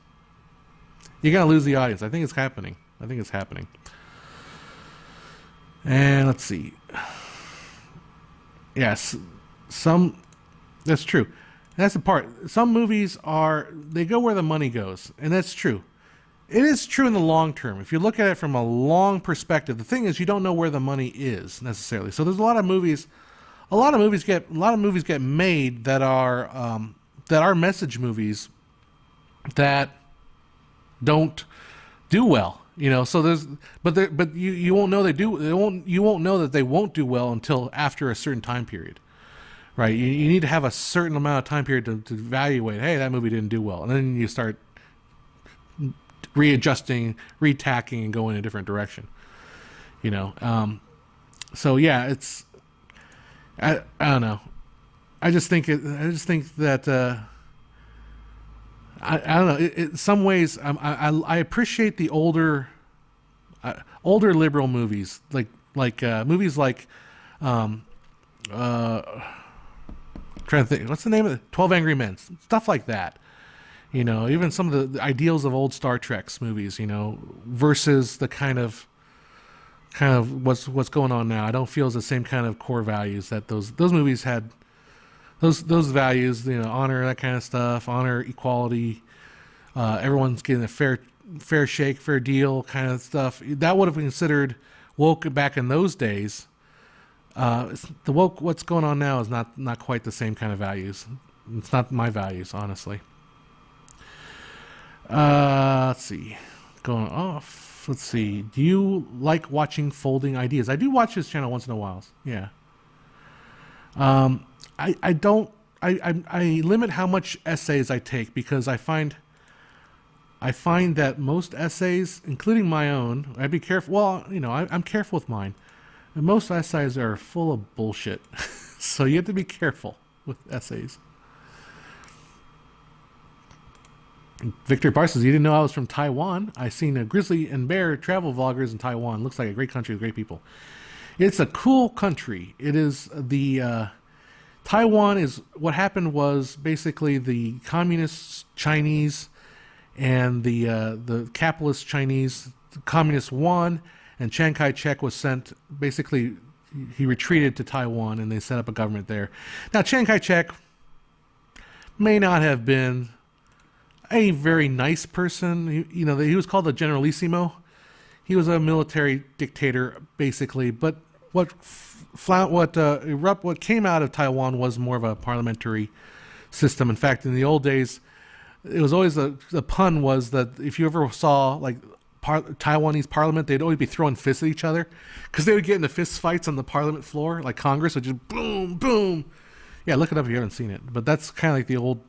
you're going to lose the audience. I think it's happening. And let's see. Yes, that's true. That's the part. Some movies they go where the money goes, and that's true. It is true in the long term. If you look at it from a long perspective, the thing is you don't know where the money is necessarily. So there's a lot of movies. A lot of movies get made that are message movies that don't do well. So but you won't know you won't know that they won't do well until after a certain time period, right? You need to have a certain amount of time period to evaluate. Hey, that movie didn't do well, and then you start readjusting, retacking, and going in a different direction. So yeah, it's I don't know. I just think that I don't know. In some ways, I appreciate the older liberal movies, like movies like trying to think, what's the name of it? 12 Angry Men, stuff like that. Even some of the ideals of old Star Trek's movies, versus the kind of what's going on now. I don't feel it's the same kind of core values that those movies had. Those values, honor, that kind of stuff, honor, equality, everyone's getting a fair shake, fair deal kind of stuff. That would have been considered woke back in those days. The woke, what's going on now is not quite the same kind of values. It's not my values, honestly. Let's see. Going off. Let's see. Do you like watching Folding Ideas? I do watch this channel once in a while. Yeah. I don't. I limit how much essays I take because I find that most essays, including my own, I'd be careful. Well, I'm careful with mine. And most essays are full of bullshit, so you have to be careful with essays. Victor Parsons, you didn't know I was from Taiwan. I seen a grizzly and bear travel vloggers in Taiwan. Looks like a great country with great people. It's a cool country. It is Taiwan is, what happened was basically the communist Chinese and the capitalist Chinese, the communists won, and Chiang Kai-shek was sent, basically he retreated to Taiwan and they set up a government there. Now Chiang Kai-shek may not have been a very nice person. He was called the Generalissimo. He was a military dictator basically, but what came out of Taiwan was more of a parliamentary system. In fact, in the old days, it was always the pun was that if you ever saw like Taiwanese parliament, they'd always be throwing fists at each other because they would get into fist fights on the parliament floor, like Congress would just boom, boom. Yeah, look it up if you haven't seen it. But that's kind of like the old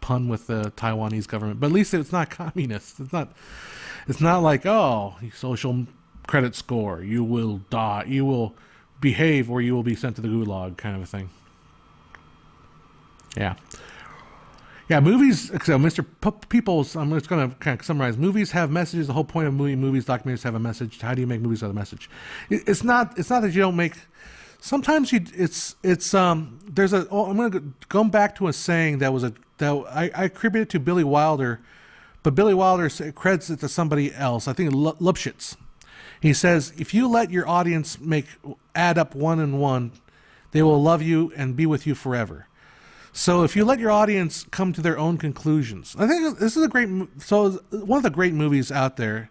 pun with the Taiwanese government. But at least it's not communist. It's not like, oh, social credit score, you will die, you will behave or you will be sent to the gulag kind of a thing. Yeah, movies, so Mr. Peoples, I'm just going to kind of summarize. Movies have messages. The whole point of movies, documentaries have a message. How do you make movies with a message? It's not that you don't make, sometimes there's a, I'm going to go back to a saying that I attribute it to Billy Wilder, but Billy Wilder credits it to somebody else. I think Lupschitz. He says, if you let your audience add up one and one, they will love you and be with you forever. So if you let your audience come to their own conclusions, I think this is so one of the great movies out there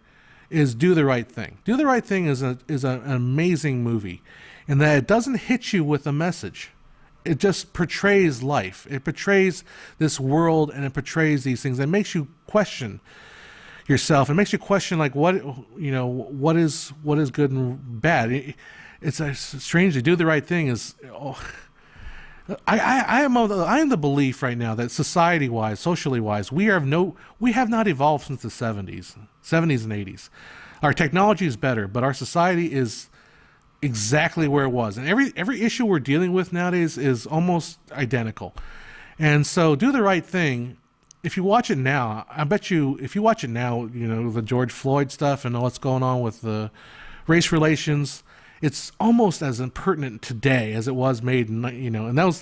is Do the Right Thing. Do the Right Thing is an amazing movie in that it doesn't hit you with a message. It just portrays life. It portrays this world and it portrays these things. It makes you question yourself. It makes you question like what is good and bad. It's strangely, Do the Right Thing is. I am the belief right now that society wise, socially wise, we have not evolved since the 70s and 80s. Our technology is better, but our society is exactly where it was, and every issue we're dealing with nowadays is almost identical. And so, Do the Right Thing. If you watch it now, I bet you, if you watch it now, the George Floyd stuff and all what's going on with the race relations, it's almost as impertinent today as it was made, and that was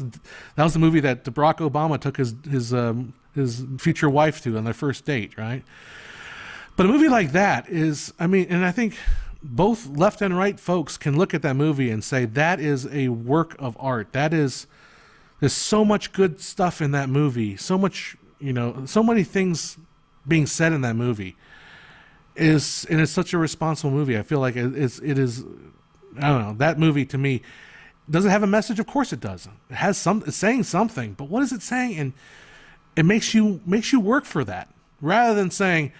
the movie that Barack Obama took his future wife to on their first date, right? But a movie like that is, and I think both left and right folks can look at that movie and say that is a work of art. There's so much good stuff in that movie, so much, so many things being said in that movie. is such a responsible movie. I feel like it is. I don't know. That movie to me, does it have a message? Of course it does. It has it's saying something, but what is it saying? And it makes you work for that rather than saying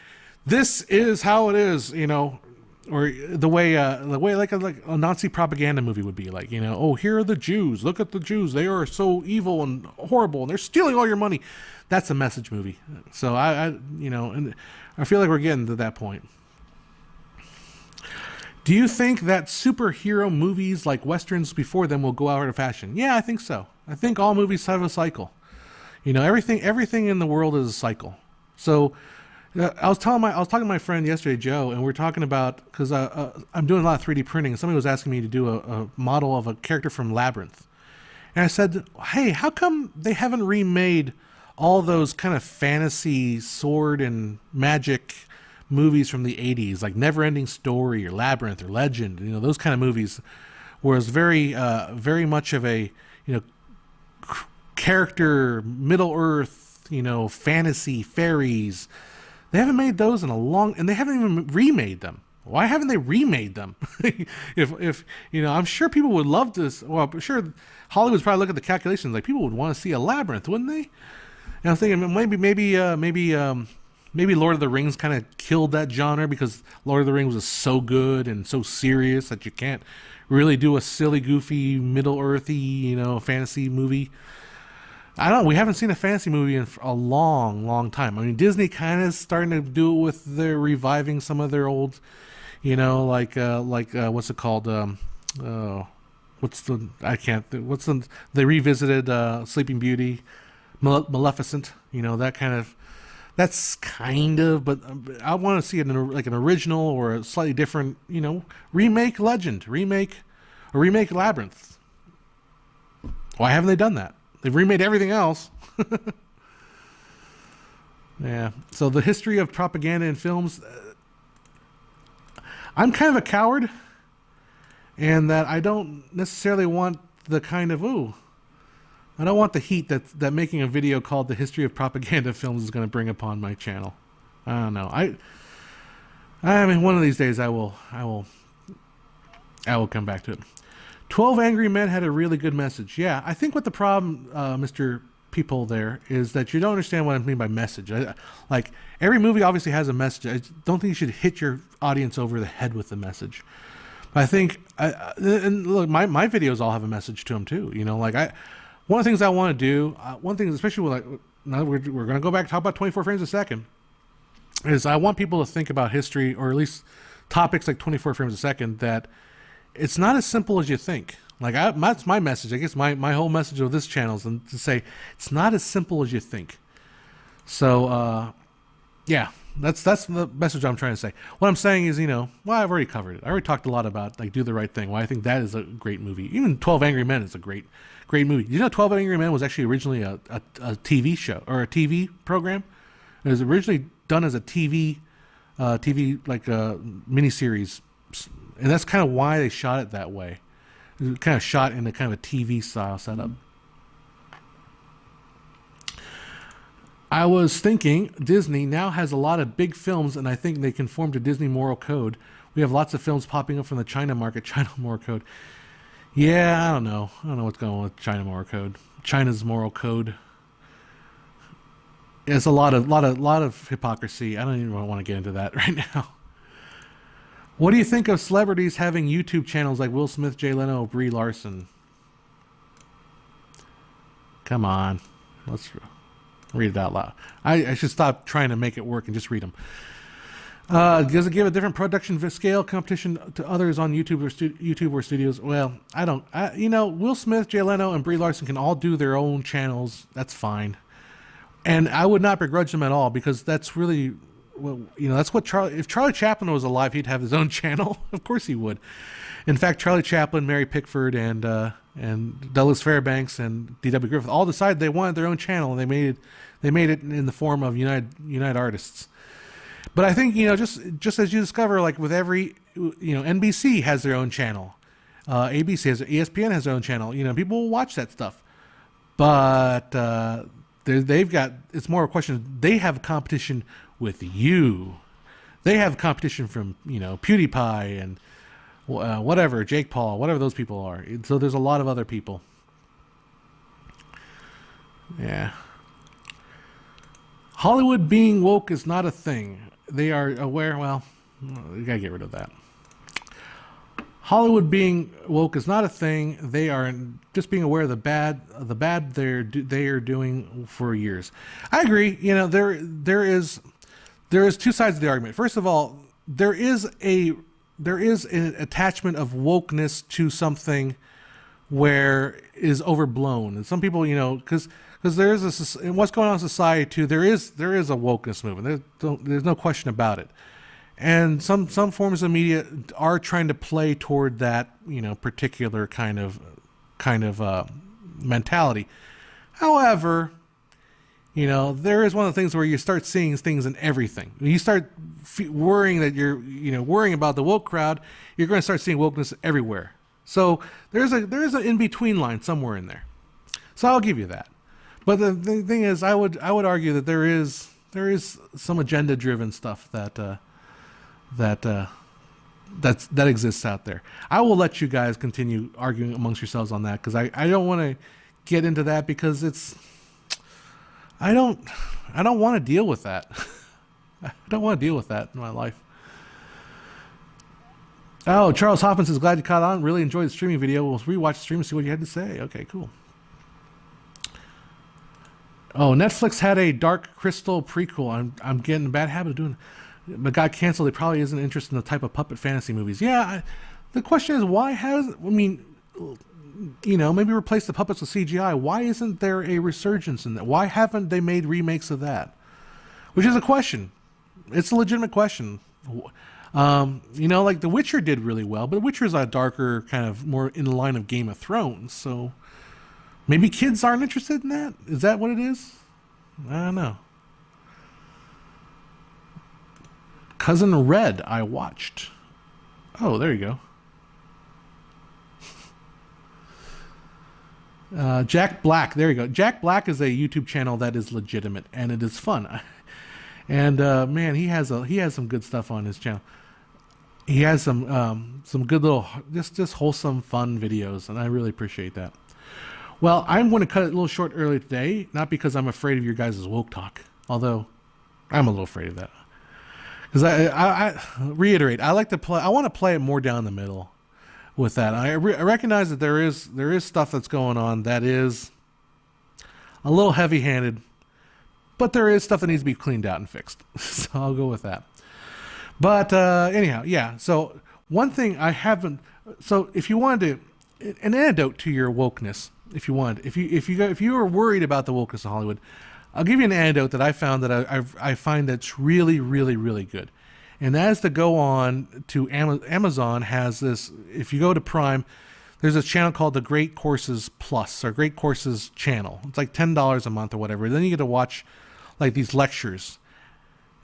this is how it is, or the way like a Nazi propaganda movie would be like, oh, here are the Jews. Look at the Jews. They are so evil and horrible, and they're stealing all your money. That's a message movie. So and I feel like we're getting to that point. Do you think that superhero movies like Westerns before them will go out of fashion? Yeah, I think so. I think all movies have a cycle. Everything in the world is a cycle. So I was talking to my friend yesterday, Joe, and we were talking about, because I'm doing a lot of 3D printing, and somebody was asking me to do a model of a character from Labyrinth. And I said, hey, how come they haven't remade all those kind of fantasy sword and magic movies from the 80s, like Neverending Story or Labyrinth or Legend, those kind of movies, where it's very much of a, character, Middle Earth, fantasy, fairies. They haven't made those in and they haven't even remade them. Why haven't they remade them? if I'm sure people would love this. Well, I'm sure Hollywood's probably look at the calculations, like people would want to see a Labyrinth, wouldn't they? And I'm thinking maybe Lord of the Rings kind of killed that genre, because Lord of the Rings was so good and so serious that you can't really do a silly, goofy, Middle Earthy, fantasy movie. I don't know. We haven't seen a fantasy movie in a long, long time. I mean, Disney kind of starting to do it with their reviving some of their old, what's it called? They revisited Sleeping Beauty, Maleficent. That kind of. That's kind of, but I want to see it in like an original or a slightly different, remake Legend, remake Labyrinth. Why haven't they done that? They've remade everything else. Yeah. So the history of propaganda in films, I'm kind of a coward, and that I don't necessarily want the kind of, I don't want the heat that making a video called The History of Propaganda Films is going to bring upon my channel. I don't know. I mean, one of these days I will come back to it. 12 Angry Men had a really good message. Yeah, I think what the problem, Mr. People there, is that you don't understand what I mean by message. Like, every movie obviously has a message. I don't think you should hit your audience over the head with the message. But I think, and look, my videos all have a message to them too. One of the things I want to do, one thing, especially now we're going to go back and talk about 24 frames a second, is I want people to think about history, or at least topics like 24 frames a second, that it's not as simple as you think. That's my message. I guess my whole message of this channel is to say it's not as simple as you think. So, yeah, that's the message I'm trying to say. What I'm saying is, I've already covered it. I already talked a lot about Do the Right Thing. Why I think that is a great movie. Even 12 Angry Men is a great movie. 12 Angry Men was actually originally a TV show, or a TV program. It was originally done as a TV miniseries, and that's kind of why they shot it that way. It was kind of shot in a kind of a TV style setup. I was thinking Disney now has a lot of big films, and I think they conform to Disney moral code. We have lots of films popping up from the China market, China moral code. Yeah, I don't know what's going on with China moral code. China's moral code. It's a lot of hypocrisy. I don't even want to get into that right now. What do you think of celebrities having YouTube channels like Will Smith, Jay Leno, Brie Larson? Come on, let's read it out loud. I should stop trying to make it work and just read them. Does it give a different production scale competition to others on YouTube or studios? Well, I don't. Will Smith, Jay Leno, and Brie Larson can all do their own channels. That's fine, and I would not begrudge them at all, because that's really, that's what if Charlie Chaplin was alive, he'd have his own channel. Of course he would. In fact, Charlie Chaplin, Mary Pickford, and Douglas Fairbanks and D.W. Griffith all decided they wanted their own channel, and they made it in the form of United Artists. But I think, just as you discover, like with every, NBC has their own channel, ABC has, ESPN has their own channel. People will watch that stuff, but they've got, it's more a question. They have competition with you. They have competition from, PewDiePie and whatever, Jake Paul, whatever those people are. So there's a lot of other people. Yeah. Hollywood being woke is not a thing. They are aware. Well, we gotta get rid of that. Hollywood being woke is not a thing. They are just being aware of the bad they are doing for years. I agree. There is two sides of the argument. First of all, there is an attachment of wokeness to something where is overblown, and some people, because there is what's going on in society too. There is a wokeness movement. There's no question about it. And some forms of media are trying to play toward that, particular kind of mentality. However, there is one of the things where you start seeing things in everything. When you start worrying that you're, worrying about the woke crowd, you're going to start seeing wokeness everywhere. So there's an in-between line somewhere in there. So I'll give you that. But the thing is, I would argue that there is some agenda-driven stuff that exists out there. I will let you guys continue arguing amongst yourselves on that, because I don't want to get into that, because I don't want to deal with that. I don't want to deal with that in my life. Oh, Charles Hoffman says, glad you caught on. Really enjoyed the streaming video. We'll rewatch the stream and see what you had to say. Okay, cool. Oh, Netflix had a Dark Crystal prequel. I'm getting a bad habit of doing it. But got canceled. It probably isn't interested in the type of puppet fantasy movies. Yeah, the question is, maybe replace the puppets with CGI. Why isn't there a resurgence in that? Why haven't they made remakes of that? Which is a question. It's a legitimate question. Like The Witcher did really well, but The Witcher is a darker, kind of more in the line of Game of Thrones. So maybe kids aren't interested in that? Is that what it is? I don't know. Cousin Red, I watched. Oh, there you go. Jack Black, there you go. Jack Black is a YouTube channel that is legitimate, and it is fun. And man, he has some good stuff on his channel. He has some good little just wholesome fun videos, and I really appreciate that. Well, I'm going to cut it a little short early today, not because I'm afraid of your guys' woke talk, although I'm a little afraid of that. Because I reiterate, I want to play it more down the middle with that. I recognize that there is stuff that's going on that is a little heavy-handed, but there is stuff that needs to be cleaned out and fixed. So I'll go with that. But anyhow, yeah. So one thing I haven't. So if you wanted to, an antidote to your wokeness, if you were worried about the wokeness of Hollywood, I'll give you an antidote that I found that I find that's really, really, really good. And that is to go on to Amazon has this, if you go to Prime, there's a channel called the Great Courses Plus, or Great Courses channel. It's like $10 a month or whatever. Then you get to watch like these lectures.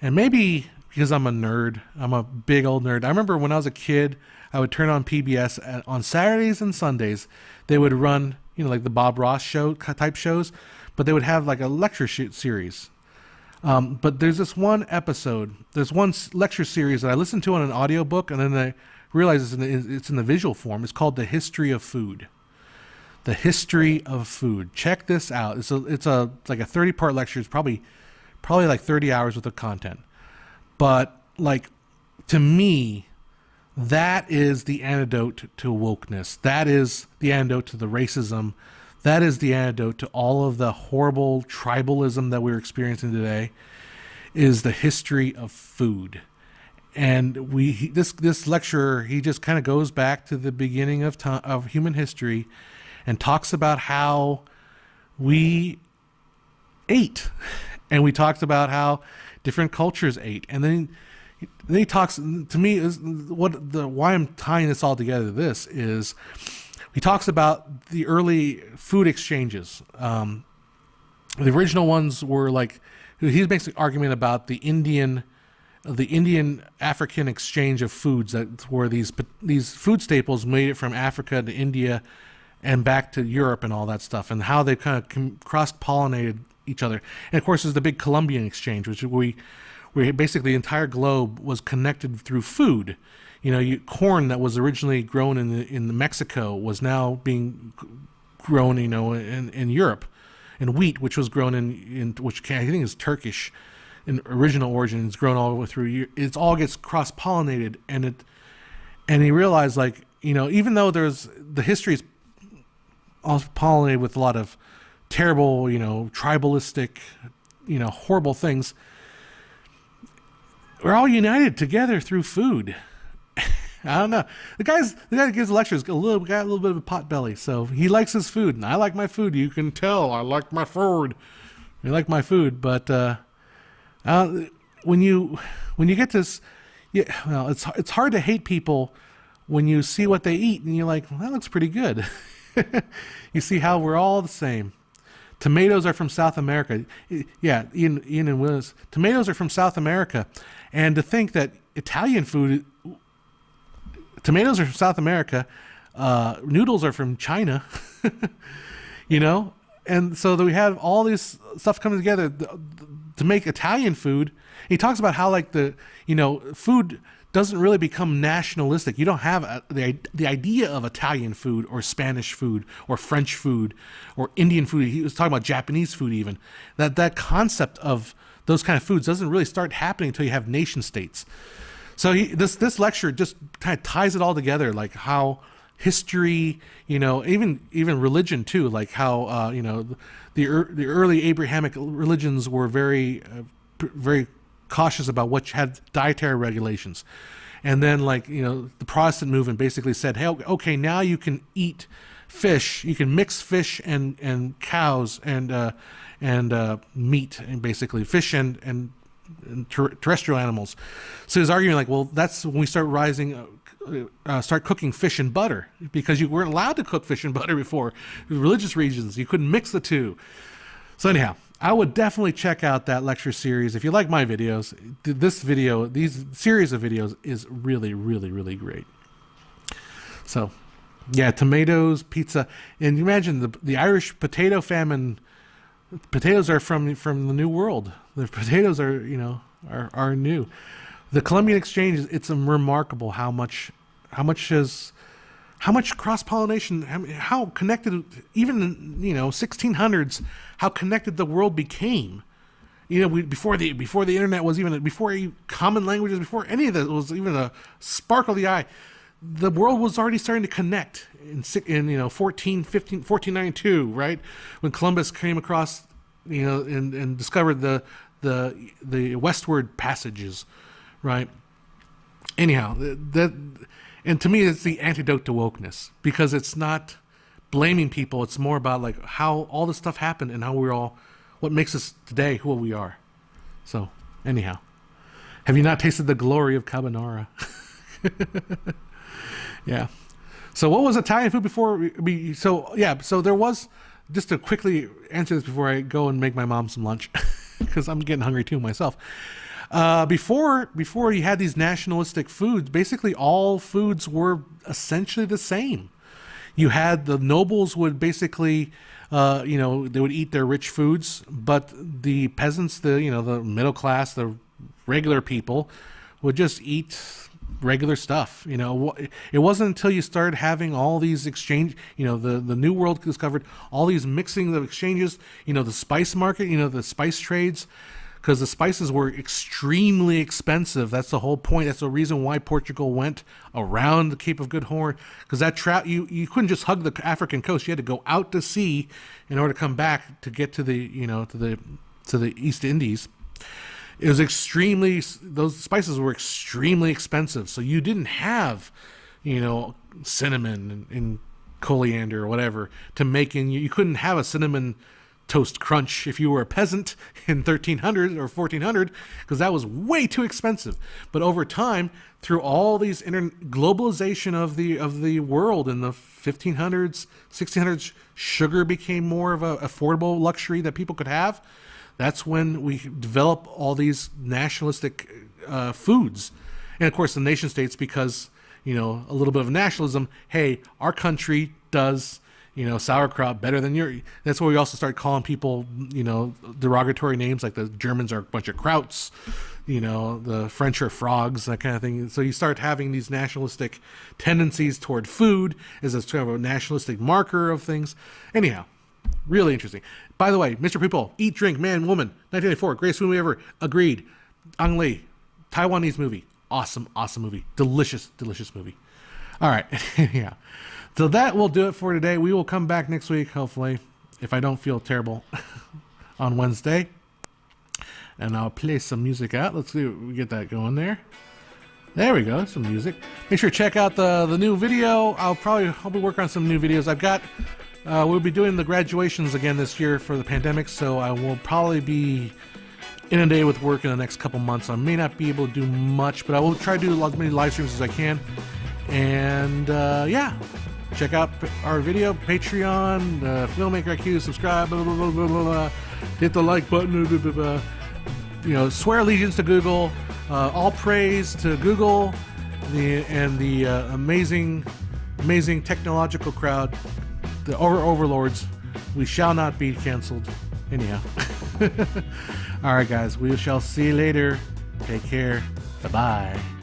And maybe because I'm a nerd, I'm a big old nerd. I remember when I was a kid, I would turn on PBS on Saturdays and Sundays. They would run, like the Bob Ross show type shows, but they would have like a lecture series. But there's this one episode, there's one lecture series that I listened to on an audiobook, and then I realized it's in the visual form. It's called The History of Food. The History of Food. Check this out. It's like a 30-part lecture. It's probably like 30 hours worth of content. But like, to me, that is the antidote to wokeness. That is the antidote to the racism. That is the antidote to all of the horrible tribalism that we're experiencing today, is the history of food. And this lecturer, he just kind of goes back to the beginning of time, of human history, and talks about how we ate. And we talked about how different cultures ate. And then he talks, to me, why I'm tying this all together to this is, he talks about the early food exchanges. The original ones were like, he's basically arguing about the Indian African exchange of foods, that were these food staples made it from Africa to India and back to Europe and all that stuff, and how they kind of cross-pollinated each other. And of course, there's the big Columbian exchange, which where basically the entire globe was connected through food. Corn that was originally grown in Mexico was now being grown, in Europe, and wheat, which was grown in which I think is Turkish in original origin, is grown all the way through. It all gets cross pollinated, and he realized, like, even though the history is all pollinated with a lot of terrible, tribalistic, horrible things, we're all united together through food. I don't know. The guy that gives lectures got a little bit of a pot belly, so he likes his food, and I like my food. You can tell I like my food. I like my food, but when you get this, it's hard to hate people when you see what they eat, and you're like, well, that looks pretty good. You see how we're all the same. Tomatoes are from South America. Yeah, Ian and Willis. Tomatoes are from South America, and to think that Italian food. Tomatoes are from South America. Noodles are from China. And so that we have all this stuff coming together to make Italian food. He talks about how, like, food doesn't really become nationalistic. You don't have the idea of Italian food or Spanish food or French food or Indian food. He was talking about Japanese food even. That concept of those kind of foods doesn't really start happening until you have nation states. So this lecture just kind of ties it all together, like how history, even religion too, like how the early Abrahamic religions were very very cautious about what had dietary regulations, and then, like, the Protestant movement basically said, hey, okay, now you can eat fish, you can mix fish and cows and meat, and basically fish and terrestrial animals. So he's arguing, like, well, that's when we start start cooking fish and butter, because you weren't allowed to cook fish and butter before. Religious reasons, you couldn't mix the two. So anyhow, I would definitely check out that lecture series. If you like my videos, these series of videos is really, really, really great. So yeah, tomatoes, pizza, and you imagine the Irish potato famine. Potatoes are from the New World. The potatoes are new. The Columbian Exchange, it's remarkable how much cross pollination, how connected, even in 1600s, how connected the world became. Before the internet was even, before common languages, before any of that was even a spark of the eye, the world was already starting to connect in 1492, right? When Columbus came across, and discovered the westward passages, right? Anyhow, and to me, it's the antidote to wokeness, because it's not blaming people. It's more about, like, how all this stuff happened and how what makes us today who we are. So anyhow, have you not tasted the glory of carbonara? Yeah. So what was Italian food before so there was, just to quickly answer this before I go and make my mom some lunch, because I'm getting hungry too myself. Before you had these nationalistic foods, basically all foods were essentially the same. You had the nobles would basically, they would eat their rich foods, but the peasants, the middle class, the regular people would just eat regular stuff. It wasn't until you started having all these exchange, the New World discovered all these mixing of exchanges, the spice market, the spice trades, because the spices were extremely expensive. That's the whole point. That's the reason why Portugal went around the Cape of Good Horn, because that you couldn't just hug the African coast. You had to go out to sea in order to come back to get to the to the East Indies. It was those spices were extremely expensive. So you didn't have, cinnamon and coriander or whatever to make you couldn't have a cinnamon toast crunch if you were a peasant in 1300 or 1400, because that was way too expensive. But over time, through all these globalization of the world in the 1500s, 1600s, sugar became more of an affordable luxury that people could have. That's when we develop all these nationalistic foods. And of course the nation states, because, a little bit of nationalism, hey, our country does, sauerkraut better than your. That's where we also start calling people, derogatory names, like the Germans are a bunch of krauts, the French are frogs, that kind of thing. So you start having these nationalistic tendencies toward food as a kind of a nationalistic marker of things. Anyhow, really interesting. By the way, Mr. People, Eat, Drink, Man, Woman, 1994, greatest movie ever. Agreed. Ang Lee, Taiwanese movie. Awesome movie. Delicious movie. All right. Yeah. So that will do it for today. We will come back next week, hopefully, if I don't feel terrible, on Wednesday. And I'll play some music out. Let's see if we get that going there. There we go. Some music. Make sure to check out the new video. I'll be working on some new videos. I've got, we'll be doing the graduations again this year for the pandemic, so I will probably be inundated with work in the next couple months. I may not be able to do much, but I will try to do as many live streams as I can. And yeah, check out our video, Patreon, Filmmaker IQ, subscribe, blah, blah, blah, blah, blah. Hit the like button, blah, blah, blah. Swear allegiance to Google, all praise to Google and the amazing technological crowd, the overlords. We shall not be canceled. Anyhow. All right, guys, we shall see you later. Take care. Bye-bye.